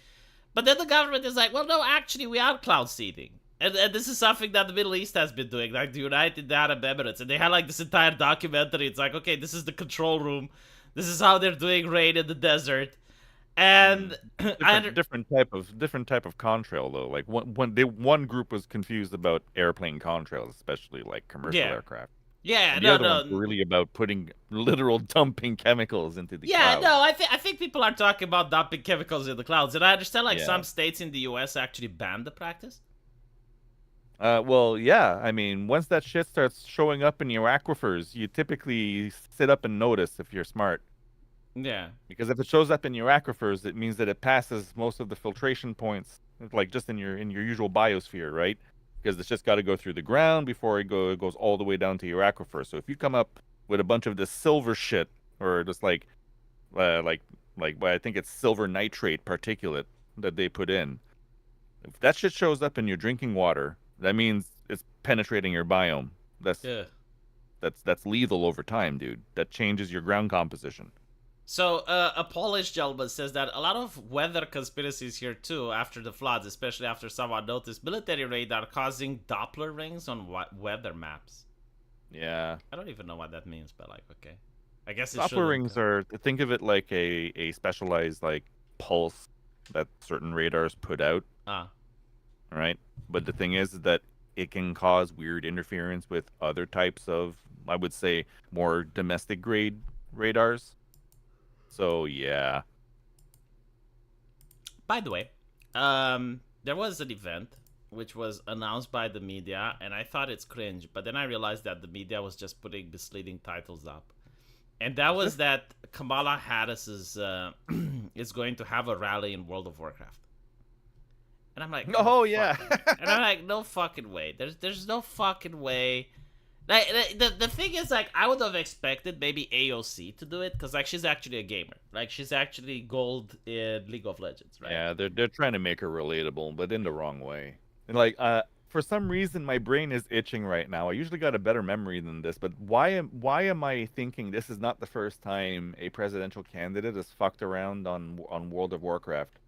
But then the government is like, well, no, actually, we are cloud seeding. And this is something that the Middle East has been doing, like the United Arab Emirates. And they had like this entire documentary. It's like, okay, this is the control room. This is how they're doing rain in the desert. mm. And I different under- different type of contrail though. Like one group was confused about airplane contrails, especially like commercial yeah, aircraft. yeah, And the no, other ones were no, really about putting literal dumping chemicals into the yeah, clouds. no. I think people are talking about dumping chemicals in the clouds, and I understand like Yeah. some states in the U.S. actually banned the practice. Well, yeah. I mean, once that shit starts showing up in your aquifers, you typically sit up and notice if you're smart. Yeah, Because if it shows up in your aquifers, it means that it passes most of the filtration points, like just in your usual biosphere, right? Because it's just got to go through the ground before it goes all the way down to your aquifer. So if you come up with a bunch of this silver shit, or just uh, like well, I think it's silver nitrate particulate that they put in, if that shit shows up in your drinking water, that means it's penetrating your biome. That's yeah. that's lethal over time, dude. That changes your ground composition. So, a Polish gentleman says that a lot of weather conspiracies here too, after the floods, especially after someone noticed military radar causing Doppler rings on weather maps. Yeah. I don't even know what that means, but like, okay. I guess it Doppler shouldn't. rings are, think of it like a specialized like pulse that certain radars put out, Ah. right? But the thing is that it can cause weird interference with other types of, I would say, more domestic grade radars. So yeah. By the way, there was an event which was announced by the media, and I thought it's cringe, but then I realized that the media was just putting misleading titles up, and that was that Kamala Harris is going to have a rally in World of Warcraft, and I'm like, no Oh yeah. and I'm like, no fucking way. There's no fucking way. Like the thing is, like, I would have expected maybe AOC to do it, because like she's actually a gamer, like she's actually gold in League of Legends, right? Yeah, they're trying to make her relatable, but in the wrong way. And like, for some reason, my brain is itching right now. I usually got a better memory than this, but why am I thinking this is not the first time a presidential candidate has fucked around on World of Warcraft?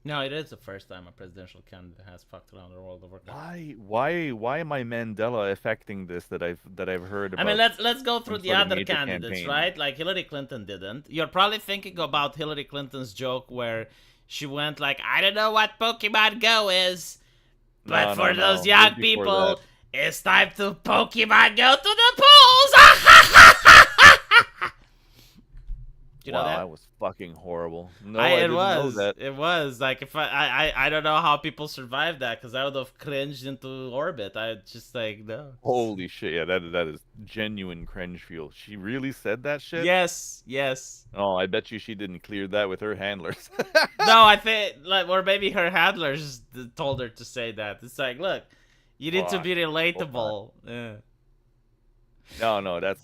No, it is the first time a presidential candidate has fucked around the World of Warcraft. Why am I Mandela affecting this that I've heard I mean, about? let's go through some the sort of other major candidates, campaign? right? Like Hillary Clinton didn't. You're probably thinking about Hillary Clinton's joke where she went like, "I don't know what Pokemon Go is, but No, for no, those no. young Way before people, that. it's time to Pokemon Go to the polls." Do you know Wow, that? that was fucking horrible. No, I It didn't know was. that. It was like if I don't know how people survived that, because I would have cringed into orbit. I just like no. Holy shit! Yeah, that is genuine cringe fuel. She really said that shit. Yes, yes. Oh, I bet you she didn't clear that with her handlers. No, I think like, or maybe her handlers told her to say that. It's like, look, you need to Fuck. be Hold on. relatable. Yeah. No, that's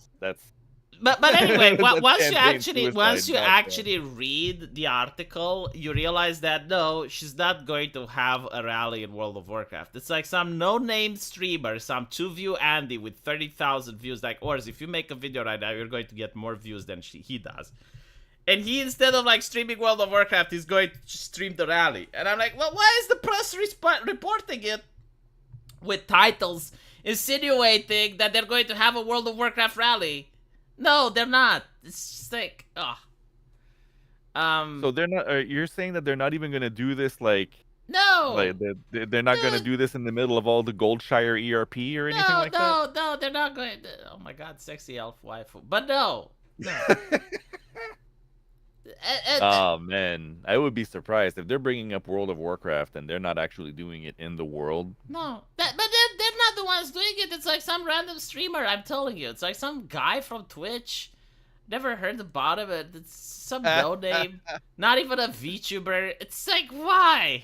But anyway, that's once you campaign suicide. actually read the article, you realize that no, she's not going to have a rally in World of Warcraft. It's like some no-name streamer, some 2-view Andy with 30,000 views. Like, or if you make a video right now, you're going to get more views than he does. And he, instead of like streaming World of Warcraft, he's going to stream the rally. And I'm like, well, why is the press reporting it with titles insinuating that they're going to have a World of Warcraft rally? No, they're not. It's just like, ugh. So they're not. You're saying that they're not even gonna do this No. like they're not gonna do this in the middle of all the Goldshire ERP or anything like that? No, they're not going to. Oh my god, sexy elf waifu. But no. Oh man, I would be surprised if they're bringing up World of Warcraft and they're not actually doing it in the world. No, but they're not the ones doing it. It's like some random streamer. I'm telling you, it's like some guy from Twitch. Never heard about him. It's some no name, not even a VTuber. It's like, why?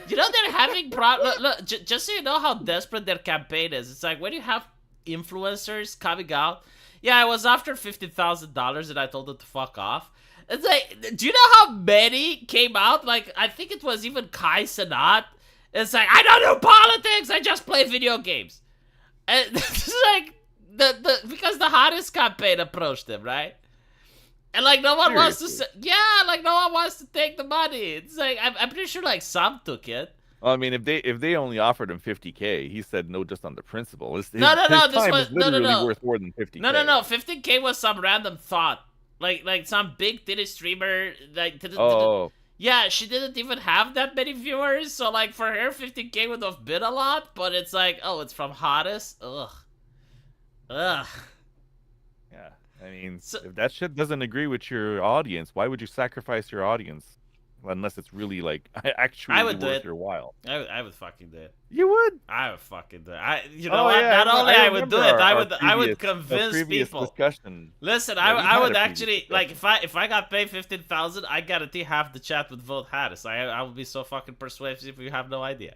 You know they're having look, just so you know how desperate their campaign is. It's like when you have influencers coming out. Yeah, I was after $50,000 and I told them to fuck off. It's like, do you know how many came out? Like, I think it was even Kai Sanat. It's like, I don't do politics. I just play video games. And it's like because the hottest campaign approached him, right? And like no one wants to say, yeah, like no one wants to take the money. It's like I'm pretty sure like some took it. Well, I mean, if they only offered him 50K, he said no just on the principle. His No. time This was is literally no. worth more than 50K. No. 15K was some random thought, like some big titty streamer. Like Oh, yeah, she didn't even have that many viewers. So like for her, 15K would have been a lot. But it's like, oh, it's from hottest. Ugh. yeah. I mean, if that shit doesn't agree with your audience, why would you sacrifice your audience? Unless it's really like actually worth your while. I would fucking do it. You would? I would fucking do it. You know what? Yeah, Not only I would do it, I would our convince previous people. Discussion. Listen, Yeah, I would actually like if I got paid 15,000, I guarantee half the chat would vote Harris. I would be so fucking persuasive, you have no idea.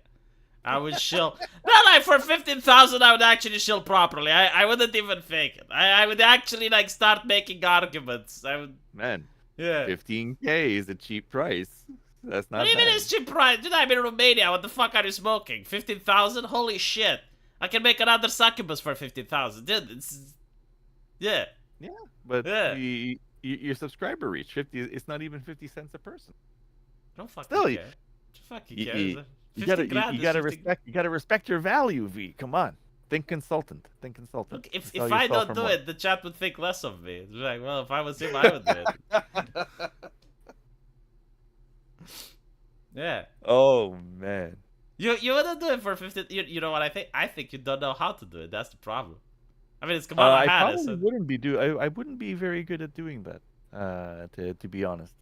I would shill. Not like for 15,000, I would actually shill properly. I wouldn't even fake it. I would actually like start making arguments. I would. Man. Yeah. 15K is a cheap price. That's not What do you mean bad. it's cheap price? Dude, I'm in Romania. What the fuck are you smoking? 15,000? Holy shit. I can make another succubus for 15,000. Dude, it's... Yeah. Yeah, but Yeah. your subscriber reach, 50, it's not even 50 cents a person. Don't fucking Still, care. Don't fucking care. You gotta respect your value, V. Come on. Think consultant. Look, if I don't do it, the chat would think less of me. It's like, well, if I was him, I would do it. Yeah. Oh man. You wouldn't do it for 50. You know what I think? I think you don't know how to do it. That's the problem. I mean, it's Kamala I Harris. probably wouldn't be I wouldn't be very good at doing that. To be honest,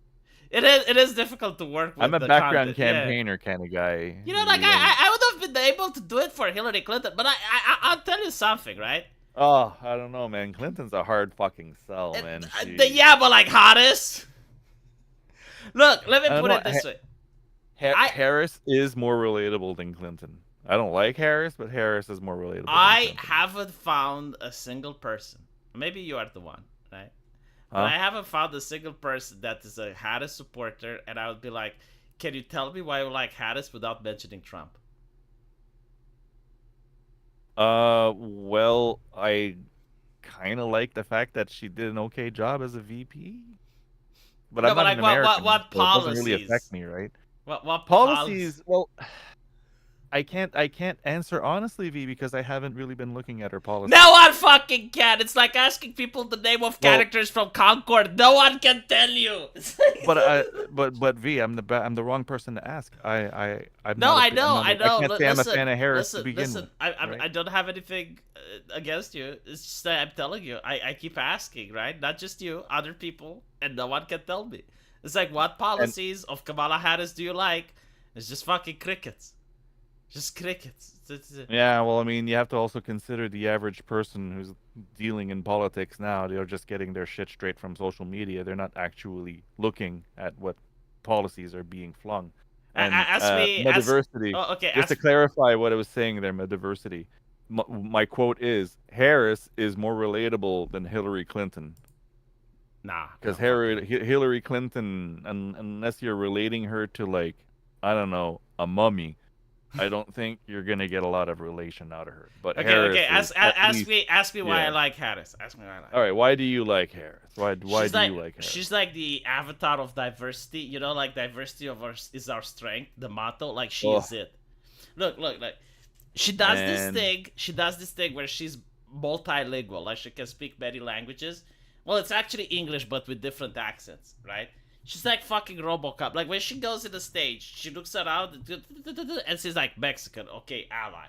It is difficult to work I'm with a the background content. Yeah. campaigner kind of guy. You know, like I would have been able to do it for Hillary Clinton, but I'll tell you something, right? Oh, I don't know, man. Clinton's a hard fucking sell, man. Yeah, but like Harris. Look, let me I don't put know. it this way. Harris is more relatable than Clinton. I don't like Harris, but Harris is more relatable than I Clinton. haven't found a single person. Maybe you are the one, right? But Huh? I haven't found a single person that is a Harris supporter, and I would be like, can you tell me why you like Harris without mentioning Trump? Well, I kind of like the fact that she did an okay job as a VP, but No, I'm but not like an American, what so it doesn't really affect policies? me, right? What policies? Policies, well, I can't answer honestly, V, because I haven't really been looking at her policies. No one fucking can. It's like asking people the name of Well, characters from Concord. No one can tell you. but V, I'm the wrong person to ask. I'm No, not I a, know, I I know. can't say I'm a Listen, fan of Harris to listen, begin with, listen. I right? I don't have anything against you. It's just that I'm telling you. I keep asking, right? Not just you, other people, and no one can tell me. It's like, what And policies of Kamala Harris do you like? It's just fucking crickets. Just crickets. yeah, well, I mean, you have to also consider the average person who's dealing in politics now. They're just getting their shit straight from social media. They're not actually looking at what policies are being flung. And Ask me. Ask. Mediversity, Oh, okay. just to Ask. clarify what I was saying there, Mediversity, my quote is Harris is more relatable than Hillary Clinton. Nah. Because No fucking. Hillary Clinton, unless you're relating her to, like, I don't know, a mummy, I don't think you're gonna get a lot of relation out of her. But Okay. Harris Okay. is at least, Ask me why I yeah. like Harris. Ask me why I like. All right, why do you like Harris? Why She's do like you like Harris? she's like the avatar of diversity. You know, like diversity of our is our strength. The motto. Like she Oh is it. Look. Like she does this man, thing. She does this thing where she's multilingual. Like she can speak many languages. Well, it's actually English, but with different accents, right? She's like fucking RoboCop. Like when she goes in the stage, she looks around and she's like Mexican, okay, ally,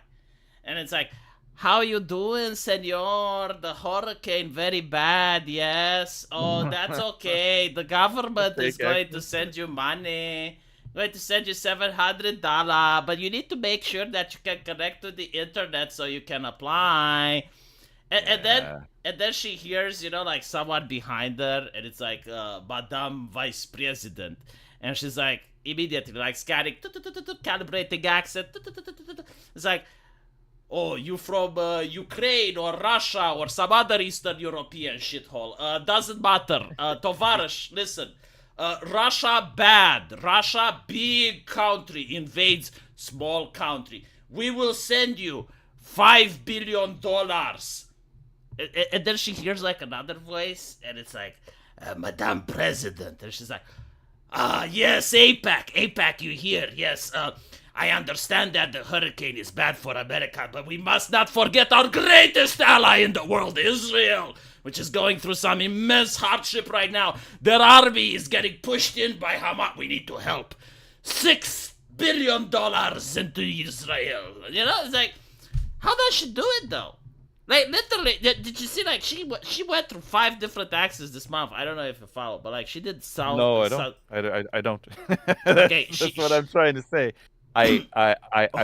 and it's like, how you doing, senor? The hurricane very bad, yes. Oh, that's okay. The government is fake going to accent. send you money. Going to send you $700, but you need to make sure that you can connect to the internet so you can apply. And then Yeah, she hears, like someone behind her, and it's like, Madame Vice President, and she's like immediately like scanning, calibrating accent. It's like, oh, you from Ukraine or Russia or some other Eastern European shithole. Doesn't matter. Tovarish, listen. Russia bad. Russia big country invades small country. We will send you $5 billion. And then she hears like another voice, and it's like, Madame President, and she's like, yes, APAC, you hear? Yes, I understand that the hurricane is bad for America, but we must not forget our greatest ally in the world, Israel, which is going through some immense hardship right now. Their army is getting pushed in by Hamas. We need to help. $6 billion into Israel. It's like, how does she do it though? Like literally, did you see? Like she went through 5 different accents this month. I don't know if you follow, but like she did sound. no, I don't. I don't. Okay, That's what I'm trying to say. I'm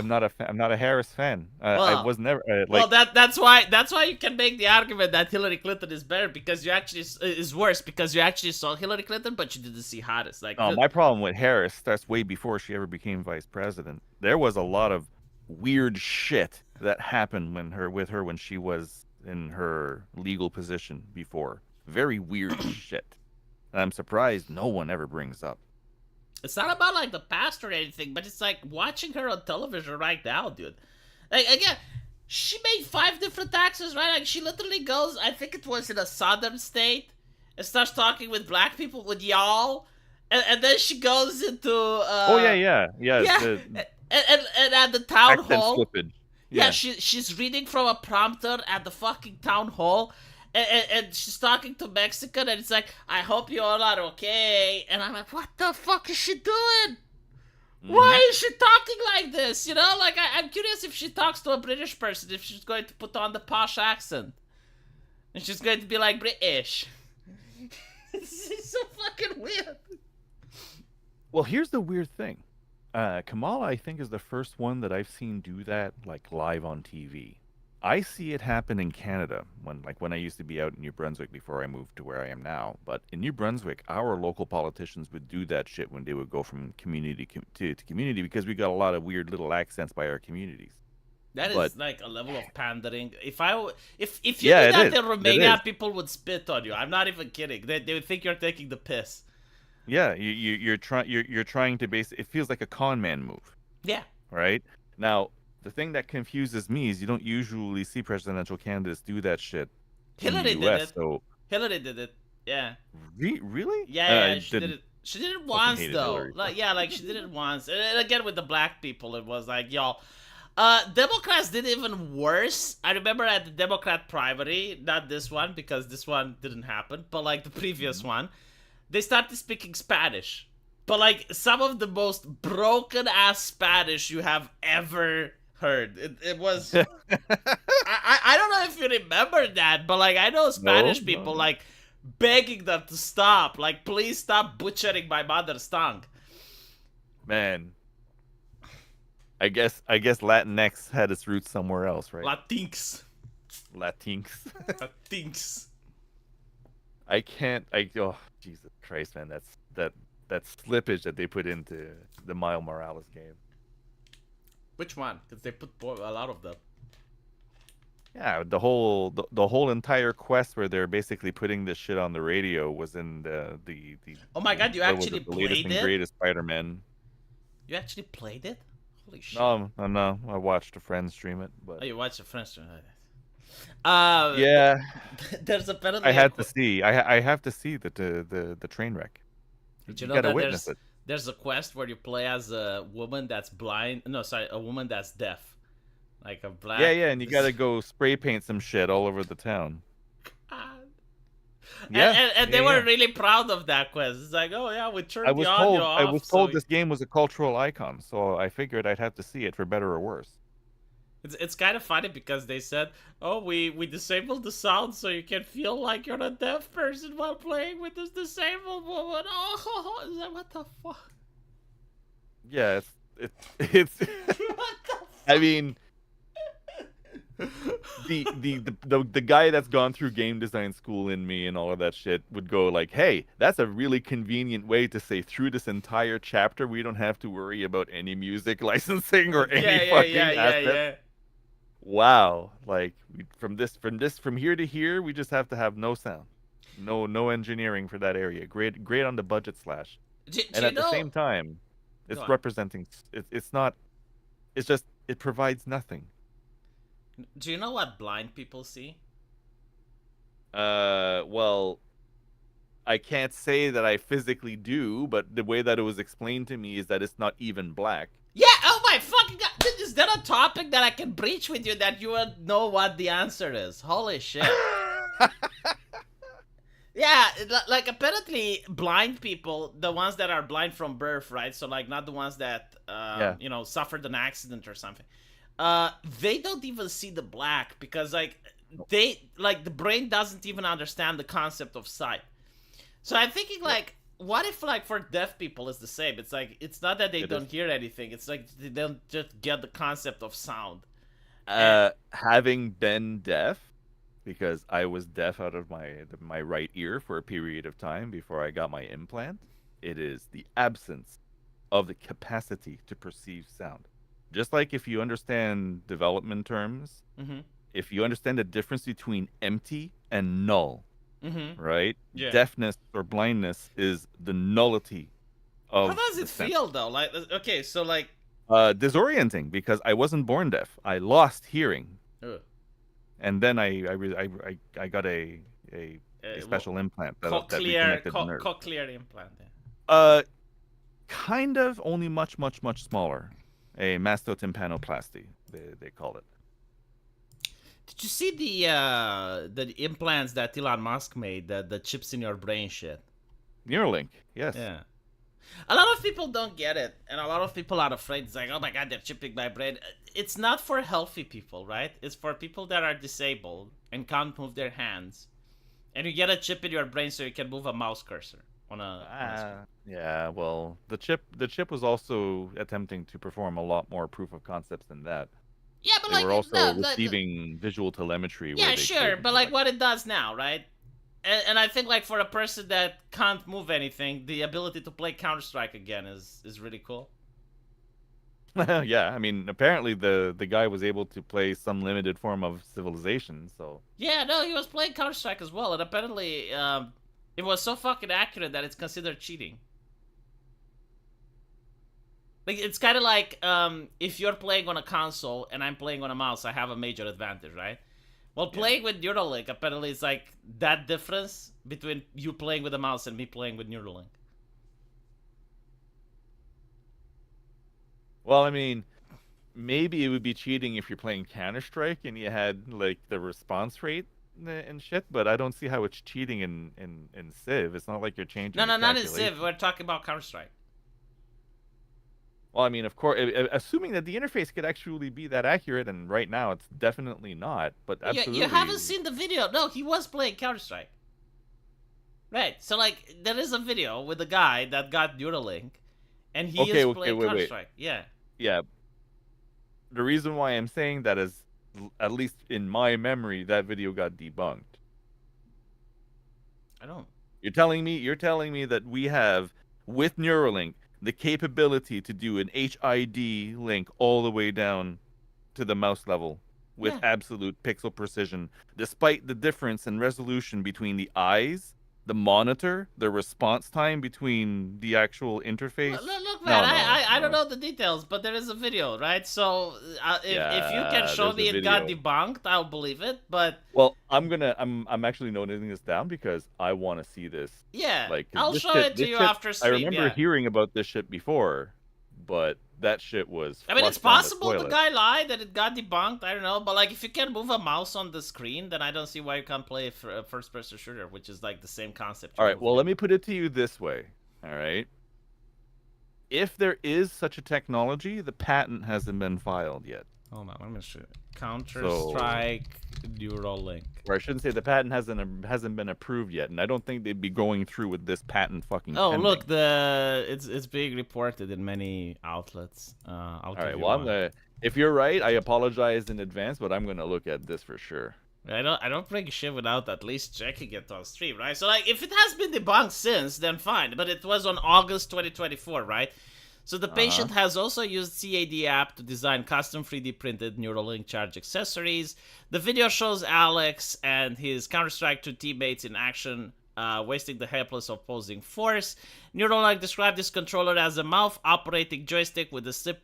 not I'm not a Harris fan. I well, was never well, like. that's why you can make the argument that Hillary Clinton is better because you actually is worse because you actually saw Hillary Clinton, but you didn't see Harris. Like, My problem with Harris starts way before she ever became vice president. There was a lot of weird shit that happened with her when she was in her legal position before. Very weird shit. And I'm surprised no one ever brings up. it's not about like the past or anything, but it's like watching her on television right now, dude. Like again, she made 5 different accents, right? Like she literally goes, I think it was in a southern state, and starts talking with black people with y'all, and then she goes into Oh yeah. yeah, The and at the town accent hall, slippage. yeah, Yeah. she's reading from a prompter at the fucking town hall, and she's talking to Mexican, and it's like, I hope you all are okay, and I'm like, what the fuck is she doing? Why is she talking like this? You know, like I'm curious if she talks to a British person, if she's going to put on the posh accent, and she's going to be like British. It's so fucking weird. Well, here's the weird thing. Kamala, I think, is the first one that I've seen do that like live on TV. I see it happen in Canada when I used to be out in New Brunswick before I moved to where I am now. But in New Brunswick, our local politicians would do that shit when they would go from community to community because we got a lot of weird little accents by our communities. That But is like a level of pandering. If you yeah, did it that is. in It is. Romania, people would spit on you. I'm not even kidding. They would think you're taking the piss. Yeah, you're trying to base it feels like a con man move, Yeah. right? Now, the thing that confuses me is you don't usually see presidential candidates do that shit in the Hillary did US. it. So, Hillary did it. Yeah. really? Yeah, I yeah, she did didn't it. She did it fucking once hated though. Hillary. Like yeah, like she did it once. And again with the black people, it was like y'all. Democrats did even worse. I remember at the Democrat primary, not this one because this one didn't happen, but like the previous one, they started speaking Spanish. But like some of the most broken ass Spanish you have ever heard. It was I don't know if you remember that, but like I know No, Spanish no, people no. like begging them to stop, like please stop butchering my mother's tongue. Man, I guess Latinx had its roots somewhere else, right? Latinx. Latinx. Latinx. I can't. Oh, Jesus Christ, man! That slippage that they put into the Miles Morales game. Which one? Because they put a lot of them. Yeah, the whole entire quest where they're basically putting this shit on the radio was in the Oh my god, you what was actually it? The latest played and it? greatest Spider-Man. You actually played it? Holy shit. No, I watched a friend stream it, Oh, but you watched the French one. yeah, There's apparently I had to see. I have to see the train wreck. Did you You know gotta that witness it. there's a quest where you play as a woman that's blind? No, sorry, a woman that's deaf. Like a black. Yeah, yeah, and you gotta go spray paint some shit all over the town. God. Yeah, And they yeah, were yeah. really proud of that quest. It's like, oh yeah, we I turned the was audio told I off. was told this game was a cultural icon, so I figured I'd have to see it for better or worse. It's kind of funny because they said, oh, we disabled the sound so you can feel like you're a deaf person while playing with this disabled woman. Oh, is that what the fuck? Yeah, it's What the I mean, the guy that's gone through game design school in me and all of that shit would go like, "Hey, that's a really convenient way to say through this entire chapter we don't have to worry about any music licensing or any fucking assets." yeah. Wow, like from here to here, we just have to have no sound, no engineering for that area. Great on the budget slash, Do and you at the know? same time, Go it's on. representing. It's not. It's just it provides nothing. Do you know what blind people see? Well, I can't say that I physically do, but the way that it was explained to me is that it's not even black. Yeah, oh my fucking god. Is that a topic that I can breach with you that you would know what the answer is? Holy shit. Yeah, like apparently blind people, the ones that are blind from birth, right? So like not the ones that, Yeah. suffered an accident or something. They don't even see the black because like the brain doesn't even understand the concept of sight. So I'm thinking like, what if like for deaf people it's the same? It's like it's not that they It don't is. hear anything. It's like they don't just get the concept of sound. Having been deaf, because I was deaf out of my right ear for a period of time before I got my implant, it is the absence of the capacity to perceive sound. Just like if you understand development terms, Mm-hmm. if you understand the difference between empty and null, Mm-hmm. right? Yeah. Deafness or blindness is the nullity How of does the it sense. feel though? Like okay, so like Disorienting because I wasn't born deaf. I lost hearing, ugh, and then I got a special implant that reconnected the nerve. cochlear implant. Yeah. Uh, kind of, only much smaller. A mastotympanoplasty, they call it. Did you see the implants that Elon Musk made, the chips in your brain shit? Neuralink, yes. Yeah. A lot of people don't get it, and a lot of people are afraid. It's like, oh my god, they're chipping my brain. It's not for healthy people, right? It's for people that are disabled and can't move their hands. And you get a chip in your brain so you can move a mouse cursor on a screen. Yeah. Well, the chip was also attempting to perform a lot more proof of concepts than that. Yeah, but They like were also no, receiving visual telemetry where yeah, they sure, could but like direct. what it does now, right? And I think like for a person that can't move anything, the ability to play Counter Strike again is really cool. Yeah, I mean, apparently the guy was able to play some limited form of Civilization, so Yeah, no, he was playing Counter Strike as well, and apparently it was so fucking accurate that it's considered cheating. Like it's kind of like if you're playing on a console and I'm playing on a mouse, I have a major advantage, right? Well, yeah. playing with Neuralink, apparently it's like that difference between you playing with a mouse and me playing with Neuralink. Well, I mean, maybe it would be cheating if you're playing Counter-Strike and you had like the response rate and shit, but I don't see how it's cheating in Civ. It's not like you're No, changing the no, not in Civ. calculation. We're talking about Counter Strike. Well, I mean, of course, assuming that the interface could actually be that accurate, and right now it's definitely not, but You haven't absolutely. seen the video. No, he was playing Counter Strike. Right. So like there is a video with a guy that got Neuralink, and he Okay, is okay, playing wait, Counter wait. Strike. Yeah. Yeah, the reason why I'm saying that is, at least in my memory, that video got debunked. I don't. You're telling me that we have with Neuralink the capability to do an HID link all the way down to the mouse level with Yeah. absolute pixel precision, despite the difference in resolution between the eyes, the monitor, the response time between the actual interface. Look, man. No, no, I don't no. know the details, but there is a video, right? So if you can Yeah, show there's a me it got video. debunked, I'll believe it. But Well, I'm actually noting this down because I want to see this. yeah, Like, 'cause I'll this show shit, it to this you shit. after I stream. remember Yeah. hearing about this shit before, but that shit was I mean, it's flushed down the possible the toilet. guy lied and it got debunked. I don't know, but like, if you can move a mouse on the screen, then I don't see why you can't play a first-person shooter, which is like the same concept. All You're right, moving well, let me everything. put it to you this way. All right, if there is such a technology, the patent hasn't been filed yet. Hold on, let me show. Counter So, Strike Neuralink. or I shouldn't say the patent hasn't been approved yet, and I don't think they'd be going through with this patent fucking Oh, look, pending. it's being reported in many outlets. I'll All give right, you well, I'm one. gonna. If you're right, I apologize in advance, but I'm gonna look at this for sure. I don't bring shit without at least checking it on stream, right? So like, if it has been debunked since, then fine. But it was on August 2024, right? So the Uh huh. patient has also used CAD app to design custom 3D printed Neuralink charge accessories. The video shows Alex and his Counter-Strike 2 teammates in action, wasting the helpless opposing force. Neuralink described this controller as a mouth-operating joystick with a sip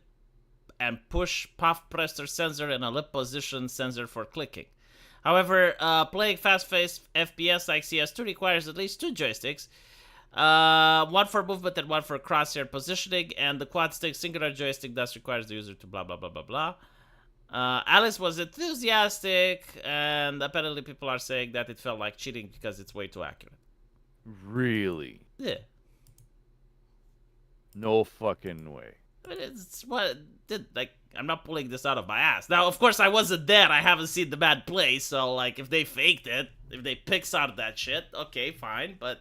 and push puff pressure sensor and a lip position sensor for clicking. However, playing fast-paced FPS like CS2 requires at least two joysticks, one for movement and one for crosshair positioning, and the quad stick singular joystick thus requires the user to blah blah blah blah blah. Alice was enthusiastic, and apparently people are saying that it felt like cheating because it's way too accurate. Really? Yeah, No fucking way. I mean, it's what it did. Like, I'm not pulling this out of my ass. Now, of course, I wasn't there. I haven't seen the bad play, so like, if they faked it, if they Pixar that shit, okay, fine. But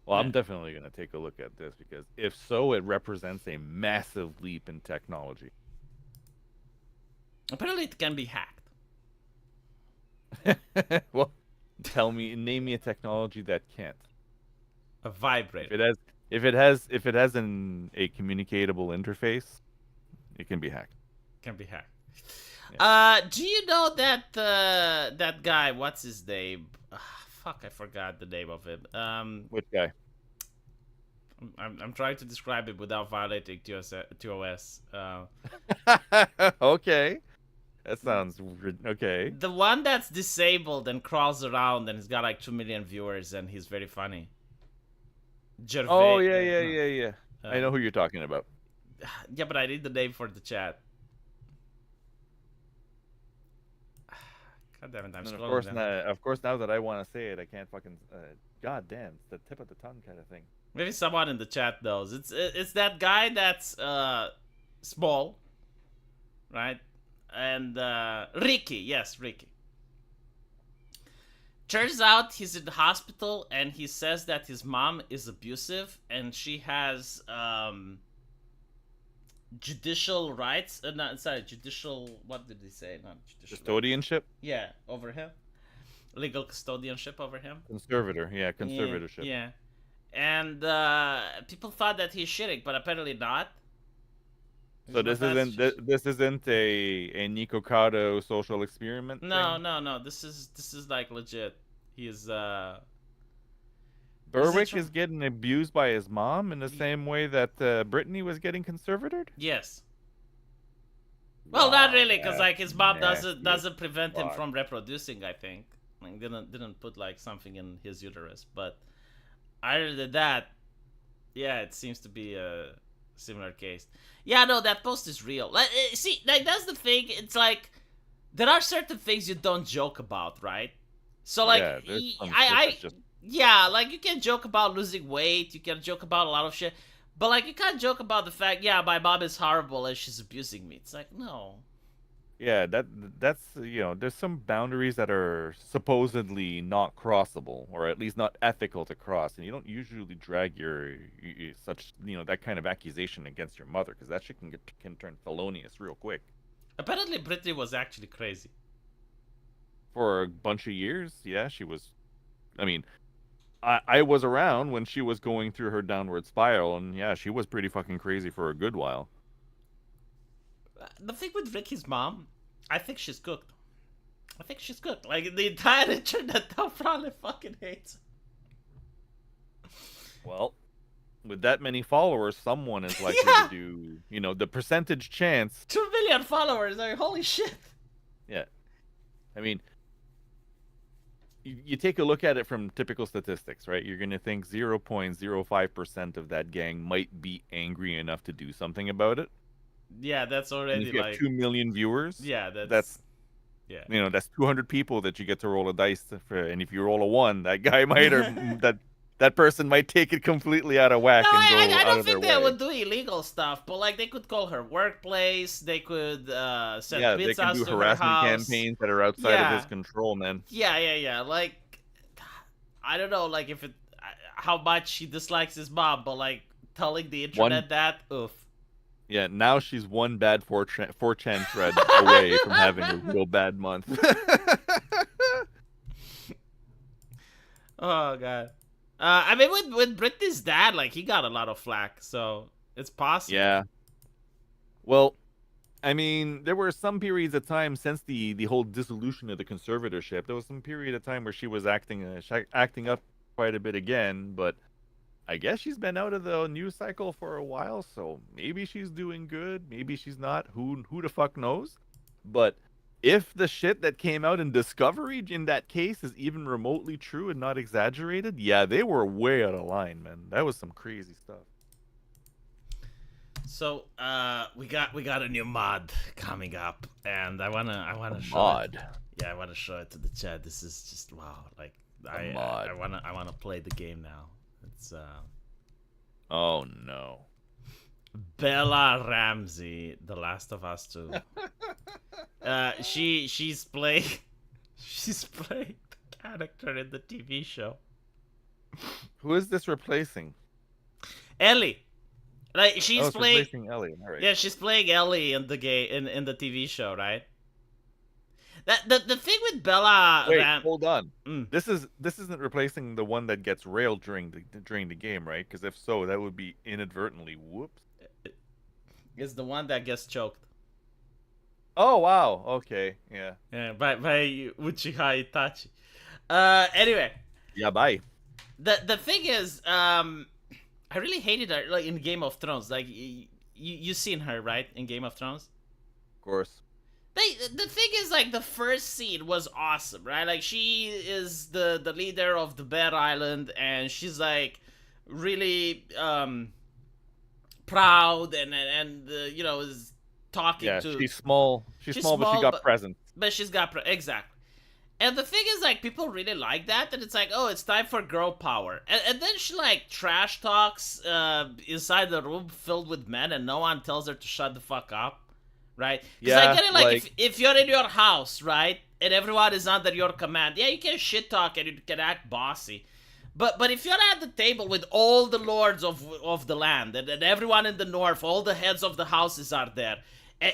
Well, yeah, I'm definitely gonna take a look at this because if so, it represents a massive leap in technology. apparently it can be hacked. Well, name me a technology that can't. A If vibrator it has, if it has a communicatable interface, it can be hacked. can be hacked. Yeah. Do you know that that guy? What's his name? Fuck, I forgot the name of him. Which guy? I'm trying to describe it without violating TOS. Okay, that sounds okay. The one that's disabled and crawls around and he's got like 2 million viewers and he's very funny. Oh Gervais. yeah, yeah, No. yeah, yeah. I know who you're talking about. Yeah, but I need the name for the chat. God damn it, I'm And scrolling down. of course, now that I want to say it, I can't fucking. God damn, it's the tip of the tongue kind of thing. Maybe someone in the chat knows. It's that guy that's small, right? And Ricky, yes, Ricky. Turns out he's in the hospital and he says that his mom is abusive and she has judicial rights. No, sorry, judicial. What did he say? Not judicial. Custodianship. Yeah, over him. Legal custodianship over him. Conservator, yeah, Yeah, conservatorship. yeah. And people thought that he's shitting, but apparently not. So this isn't a Nico Cotto social experiment No, thing. no. This is like legit. He's Berwick is getting abused by his mom in the same way that Brittany was getting conservatored. Yes. Well, Wow, not really, because like his mom nasty doesn't prevent him fuck. from reproducing. I think like didn't put like something in his uterus, but other than that, yeah, it seems to be a similar case. Yeah, no, that post is real. Like, see, like that's the thing. It's like there are certain things you don't joke about, right? So like, Yeah, there's some shit I that's just yeah, like you can joke about losing weight, you can joke about a lot of shit, but like you can't joke about the fact, yeah, my mom is horrible and she's abusing me. It's like, no. yeah, that's there's some boundaries that are supposedly not crossable, or at least not ethical to cross, and you don't usually drag such that kind of accusation against your mother, because that shit can turn felonious real quick. Apparently, Brittany was actually crazy. For a bunch of years, yeah, she was. I mean, I was around when she was going through her downward spiral, and yeah, she was pretty fucking crazy for a good while. The thing with Ricky's mom, I think she's cooked. I think she's cooked. Like, the entire internet probably fucking hates her. Well, with that many followers, someone is likely to do, the percentage chance. 2 million followers, like, holy shit. Yeah. I mean, you take a look at it from typical statistics, right? You're going to think 0.05% of that gang might be angry enough to do something about it. Yeah, that's already, and if you have 2 million viewers, yeah, that's yeah. That's 200 people that you get to roll a dice for, and if you roll a 1, that guy might or that person might take it completely out of whack and go I out don't of their think they way. would do illegal stuff, but like they could call her workplace, they could send pizzas they can do to her harassment house. campaigns that are outside of his control, man. Yeah. Like, I don't know, like if how much he dislikes his mom, but like telling the internet that, oof. Yeah, now she's one bad 4chan thread away from having a real bad month. Oh god. I mean, with Britney's dad, like he got a lot of flack, so it's possible. Yeah. Well, I mean, there were some periods of time since the whole dissolution of the conservatorship. There was some period of time where she was acting up quite a bit again, but I guess she's been out of the news cycle for a while, so maybe she's doing good, maybe she's not. Who the fuck knows? But if the shit that came out in Discovery in that case is even remotely true and not exaggerated, yeah, they were way out of line, man. That was some crazy stuff. So, we got a new mod coming up, and I wanna show mod. it. Yeah, I wanna show it to the chat. This is just wow. Like I wanna play the game now. It's oh no. Bella Ramsey, The Last of Us 2. She's playing the character in the TV show. Who is this replacing? Ellie. Like she's playing replacing Ellie. All right. Yeah, she's playing Ellie in the in the TV show, right? The thing with Bella. Wait, hold on. Mm. This isn't replacing the one that gets railed during the game, right? Because if so, that would be inadvertently. Whoops. It's the one that gets choked. Oh wow. Okay. Yeah. Yeah. By Uchiha Itachi. Anyway. Yeah. Bye. The thing is, I really hated her like in Game of Thrones. Like you seen her, right, in Game of Thrones? Of course. The thing is, like, the first scene was awesome, right? Like, she is the leader of the Bear Island, and she's, like, really, proud and is talking to... Yeah, she's small. She's small, but she got presence. But she's got... Exactly. And the thing is, like, people really like that, and it's like, oh, it's time for girl power. And then she, like, trash talks inside the room filled with men, and no one tells her to shut the fuck up, right? Because I Yeah, get it, like, if you're in your house, right, and everyone is under your command, yeah, you can shit talk and you can act bossy. But if you're at the table with all the lords of the land, and everyone in the north, all the heads of the houses are there,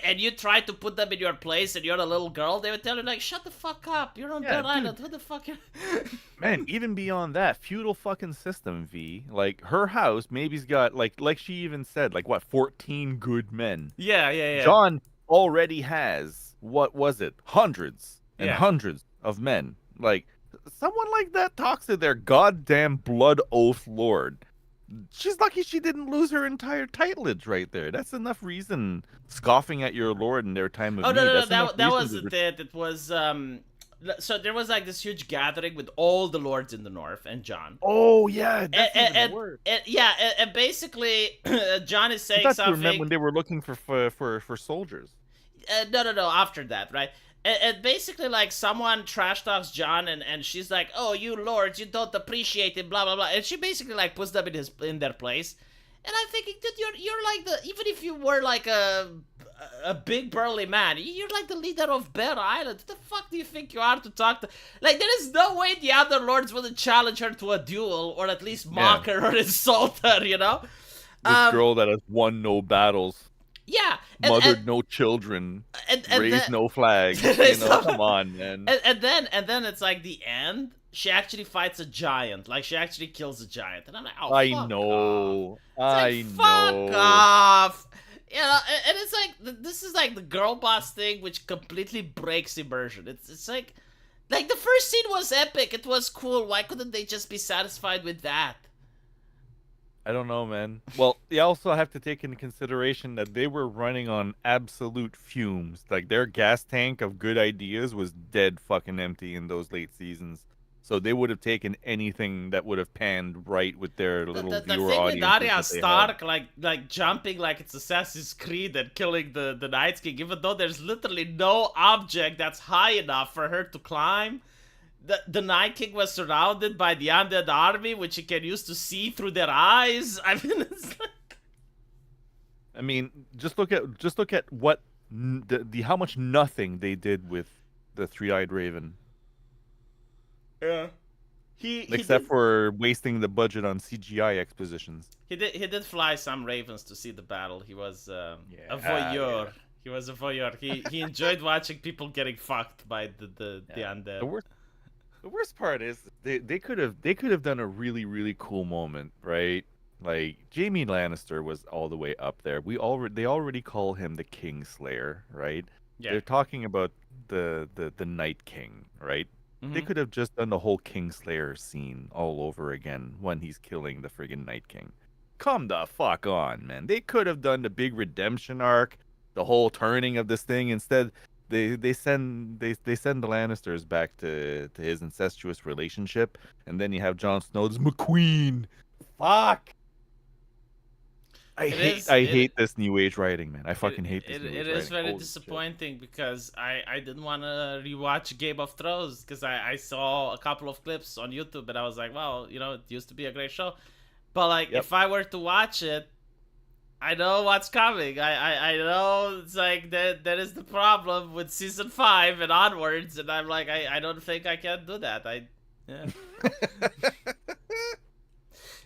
and you try to put them in your place, and you're a little girl, they would tell you, like, shut the fuck up, you're on yeah, Dead dude. Island, what the fuck? Man, even beyond that, feudal fucking system, V. Like her house maybe's got like she even said, like what, 14 good men. Yeah, yeah, yeah. John already has, what was it, hundreds and Yeah. hundreds of men. Like someone like that talks to their goddamn blood oath lord. She's lucky she didn't lose her entire titleage right there. That's enough reason scoffing at your lord in their time of Oh, no, need. no, no, That's enough that reason wasn't it. It was, so there was, like, this huge gathering with all the lords in the north and John. Oh yeah, that's even worse. Yeah, and basically, John is I saying thought you meant something. when they were looking for soldiers. No, no, no, after that, right? And basically, like, someone trash talks John, and she's like, oh, you lords, you don't appreciate it, blah, blah, blah. And she basically, like, puts them in their place. And I'm thinking, dude, you're like even if you were, like, a big burly man, you're like the leader of Bear Island. What the fuck do you think you are to talk to? Like, there is no way the other lords wouldn't challenge her to a duel, or at least mock her or insult her, you know? This girl that has won no battles, Yeah. mothered no children, raised no flags. Come on, man. And then it's like the end. She actually fights a giant. Like, she actually kills a giant. And I'm like, oh, I fuck know. off. I It's like, know. fuck off. You know, and it's like, this is like the girl boss thing, which completely breaks immersion. It's like the first scene was epic. It was cool. Why couldn't they just be satisfied with that? I don't know, man. Well, you also have to take into consideration that they were running on absolute fumes. Like, their gas tank of good ideas was dead fucking empty in those late seasons. So they would have taken anything that would have panned right with their little The viewer thing with audience. Arya Stark, like jumping like it's Assassin's Creed and killing the Night King, even though there's literally no object that's high enough for her to climb. The Night King was surrounded by the undead army, which he can use to see through their eyes. I mean, it's like... I mean, just look at what the how much nothing they did with the three-eyed raven. Yeah. Except for wasting the budget on CGI expositions. He did fly some ravens to see the battle. He was a voyeur. Yeah. He was a voyeur. He enjoyed watching people getting fucked by the undead. The worst part is they could have done a really, really cool moment, right? Like, Jaime Lannister was all the way up there. They already call him the Kingslayer, right? Yeah. They're talking about the Night King, right? Mm-hmm. They could have just done the whole Kingslayer scene all over again when he's killing the friggin' Night King. Come the fuck on, man. They could have done the big redemption arc, the whole turning of this thing. Instead, they send the Lannisters back to his incestuous relationship, and then you have Jon Snow's McQueen. Fuck. I hate this new age writing, man. I fucking hate this new age writing. It is very disappointing because I didn't want to rewatch Game of Thrones because I saw a couple of clips on YouTube and I was like, well, it used to be a great show. But, like, if I were to watch it, I know what's coming. I know it's like that is the problem with season 5 and onwards, and I'm like, I don't think I can do that. Yeah.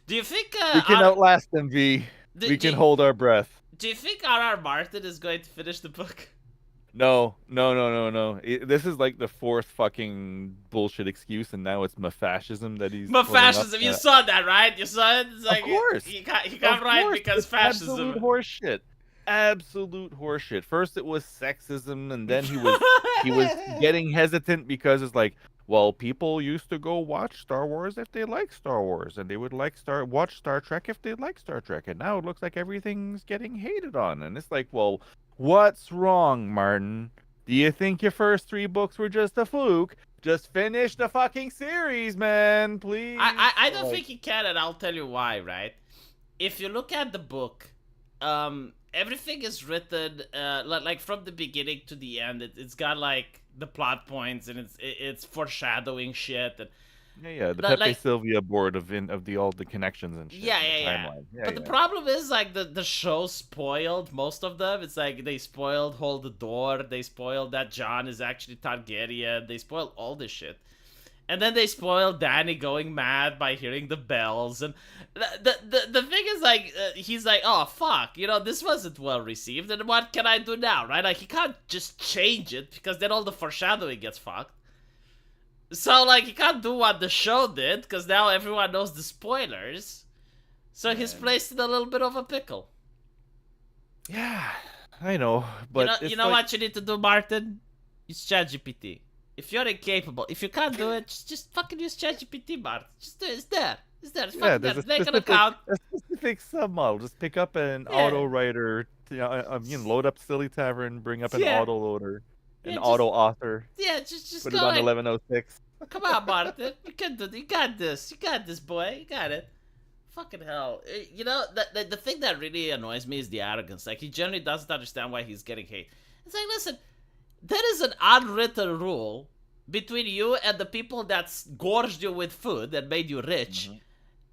Do you think we can outlast them, V? We can hold our breath. Do you think R.R. Martin is going to finish the book? No. This is like the fourth fucking bullshit excuse, and now it's fascism that he's. Fascism. You saw that, right? You saw it. It's like, of course. He got right because fascism. Absolute horseshit. First it was sexism, and then he was getting hesitant because it's like, well, people used to go watch Star Wars if they like Star Wars, and they would watch Star Trek if they like Star Trek, and now it looks like everything's getting hated on, and it's like, well, what's wrong, Martin? Do you think your first 3 books were just a fluke? Just finish the fucking series, man, please. I don't think he can, and I'll tell you why, right? If you look at the book, everything is written like from the beginning to the end. It's got like the plot points, and it's foreshadowing shit, and Yeah. The Pepe like Sylvia board of the all the connections and shit yeah, and the yeah, yeah. timeline. Yeah, But the yeah. problem is like the show spoiled most of them. It's like they spoiled Hold the Door. They spoiled that John is actually Targaryen. They spoiled all this shit. And then they spoiled Danny going mad by hearing the bells. And the thing is, like, he's like, oh, fuck, this wasn't well received. And what can I do now, right? Like, he can't just change it because then all the foreshadowing gets fucked. So, like, he can't do what the show did because now everyone knows the spoilers. So he's placed in a little bit of a pickle. Yeah, I know, but You know what you need to do, Martin? Use ChatGPT. If you're incapable, if you can't do it, just fucking use ChatGPT, Martin. Just do it. It's there. It's there. It's fucking there. Make an account. A specific submodel. Just pick up an Yeah. auto writer. Load up Silly Tavern. Bring up an Yeah. auto loader, Yeah, an just- auto author. Yeah, just Put go it on like, 1106. come on, Martin. You can do. You got this. You got this, boy. You got it. Fucking hell. The thing that really annoys me is the arrogance. Like, he generally doesn't understand why he's getting hate. It's like, listen, there is an unwritten rule between you and the people that gorged you with food and made you rich. Mhm.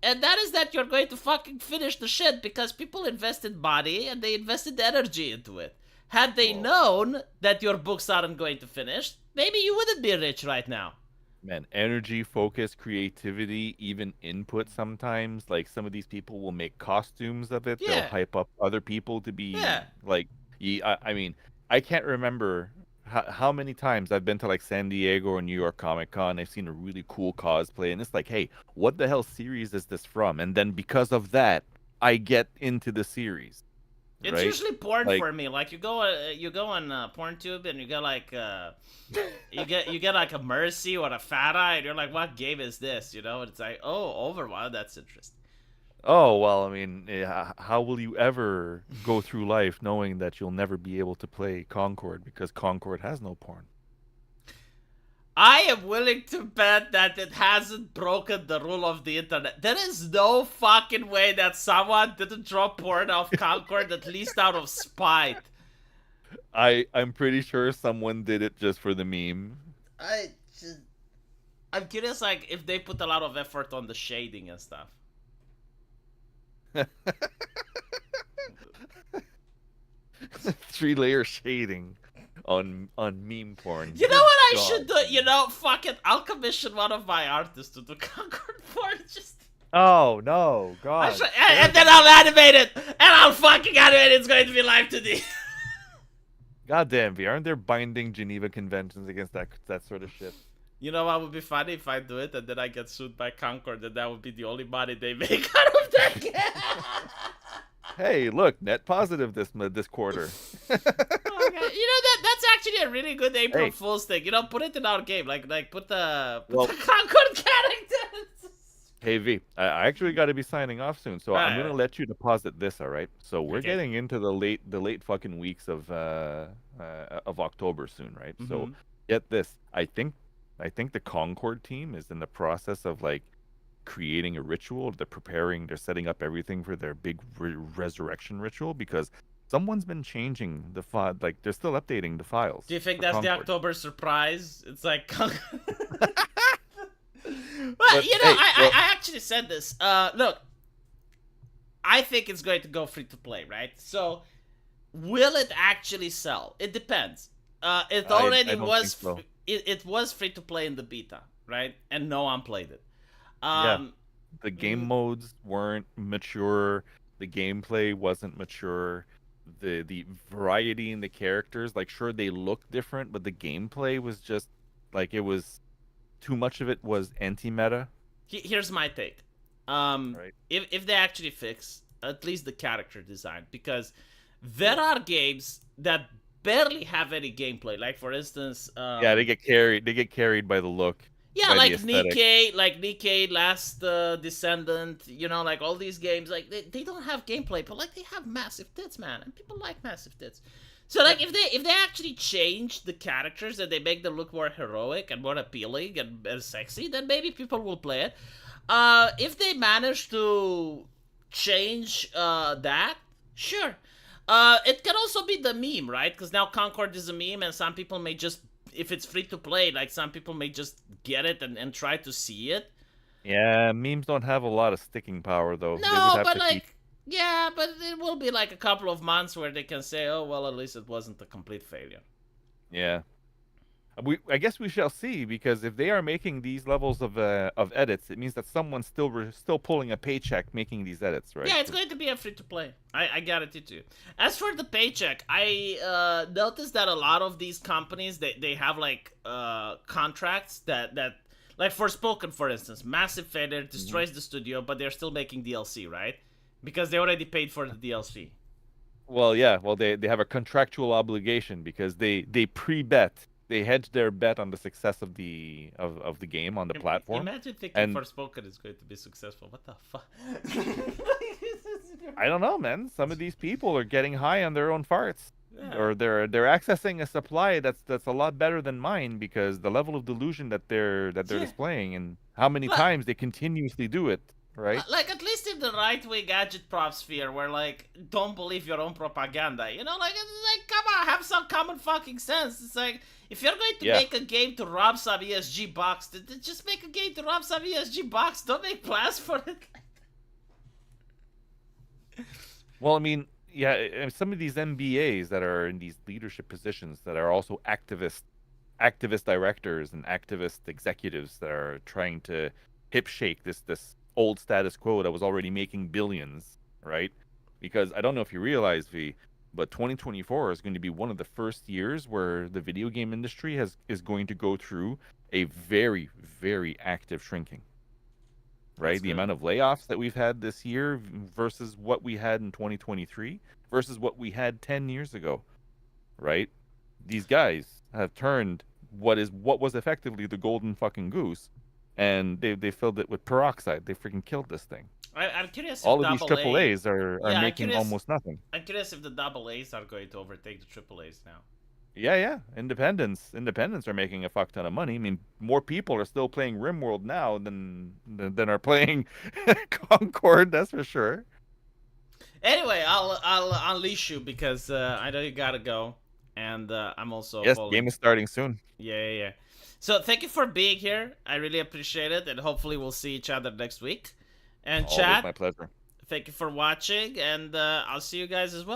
And that is that you're going to fucking finish the shit because people invested money and they invested energy into it. Had they known that your books aren't going to finish, maybe you wouldn't be rich right now. Man, energy, focus, creativity, even input sometimes. Like, some of these people will make costumes of it. Yeah. They'll hype up other people to be Yeah. like, I mean, I can't remember how many times I've been to like San Diego or New York Comic Con. I've seen a really cool cosplay, and it's like, hey, what the hell series is this from? And then because of that, I get into the series. It's right? usually porn Like- for me. Like, you go on PornTube and you get like you get like a Mercy or a Fata, and you're like, what game is this? And it's like, oh, Overwatch. That's interesting. Oh, well, I mean, how will you ever go through life knowing that you'll never be able to play Concord because Concord has no porn? I am willing to bet that it hasn't broken the rule of the internet. There is no fucking way that someone didn't draw porn off Concord, at least out of spite. I'm pretty sure someone did it just for the meme. I'm curious, like, if they put a lot of effort on the shading and stuff. 3-layer shading on meme porn. You know what I God. should do? Fuck it. I'll commission one of my artists to do Concord porn. Oh no, God. And then I'll animate it. And I'll fucking animate it. It's going to be live today. Goddamn, V, aren't there binding Geneva conventions against that sort of shit? You know what would be funny if I do it and then I get sued by Concord, and that would be the only money they make out of that game. Hey, look, net positive this quarter. Oh, God. That's actually a really good April Hey. Fool's thing. Put it in our game. Like put the Well- Concord characters. Hey V, I actually got to be signing off soon, so I'm Alright. gonna let you deposit this. All right. So we're Okay. getting into the late fucking weeks of October soon, right? So Mhm. get this. I think the Concord team is in the process of like creating a ritual. They're setting up everything for their big resurrection ritual because someone's been changing the file. Like, they're still updating the files. Do you think for that's the Concord. October surprise? It's like Concord. But, hey, I actually said this. Look, I think it's going to go free to play, right? So, will it actually sell? It depends. It already I don't was. think so. It was free to play in the beta, right? And no one played it. The game modes weren't mature. The gameplay wasn't mature. The variety in the characters, like, sure, they look different, but the gameplay was just like, it was too much of it was anti-meta. Here's my take. Right. If they actually fix at least the character design, because there are games that barely have any gameplay. Like, for instance, Yeah, they get carried by the look. yeah, by like the aesthetic. Nikkei, Last Descendant, like all these games, like they don't have gameplay, but like they have massive tits, man, and people like massive tits. So like if they actually change the characters and they make them look more heroic and more appealing and sexy, then maybe people will play it. If they manage to change that, sure. It can also be the meme, right? Because now Concord is a meme, and some people may just, if it's free to play, like some people may just get it and try to see it. Yeah, memes don't have a lot of sticking power though. They would No, have but to keep. like, yeah, but it will be like a couple of months where they can say, oh, well, at least it wasn't a complete failure. Yeah. I guess we shall see, because if they are making these levels of edits, it means that someone's still pulling a paycheck making these edits, right? Yeah, it's going to be a free to play. I guarantee to you. As for the paycheck, I noticed that a lot of these companies they have like contracts that like for Spoken, for instance, massive failure destroys the studio, but they're still making DLC, right? Because they already paid for the DLC. Well, yeah. Well, they have a contractual obligation because they pre-bet. They hedge their bet on the success of the game on the platform. Imagine thinking And Forspoken is going to be successful. What the fuck? I don't know, man. Some of these people are getting high on their own farts, Yeah. or they're accessing a supply that's a lot better than mine, because the level of delusion that they're Yeah. displaying and how many But times they continuously do it, right? like at least in the right wing gadget prop sphere, where like don't believe your own propaganda, you know, like it's like come on, have some common fucking sense. It's like if you're going to Yeah. make a game to rob some ESG box, just make a game to rob some ESG box. Don't make plans for it. Well, I mean, yeah, some of these MBAs that are in these leadership positions that are also activist directors and activist executives that are trying to hip shake this old status quo that was already making billions, right? Because I don't know if you realize, V, but 2024 is going to be one of the first years where the video game industry is going to go through a very, very active shrinking. Right? That's The good. amount of layoffs that we've had this year versus what we had in 2023 versus what we had 10 years ago, right? These guys have turned what was effectively the golden fucking goose, and they filled it with peroxide. They freaking killed this thing. I'm curious if All of these double triple A. A's are Yeah, I'm making curious. almost nothing. I'm curious if the double A's are going to overtake the triple A's now. Yeah, yeah. Independents are making a fuck ton of money. I mean, more people are still playing RimWorld now than are playing Concord. That's for sure. Anyway, I'll unleash you because I know you gotta go, and I'm also Yes, falling. game is starting soon. Yeah. So thank you for being here. I really appreciate it, and hopefully we'll see each other next week. And Always chat, my pleasure. thank you for watching, and I'll see you guys as well.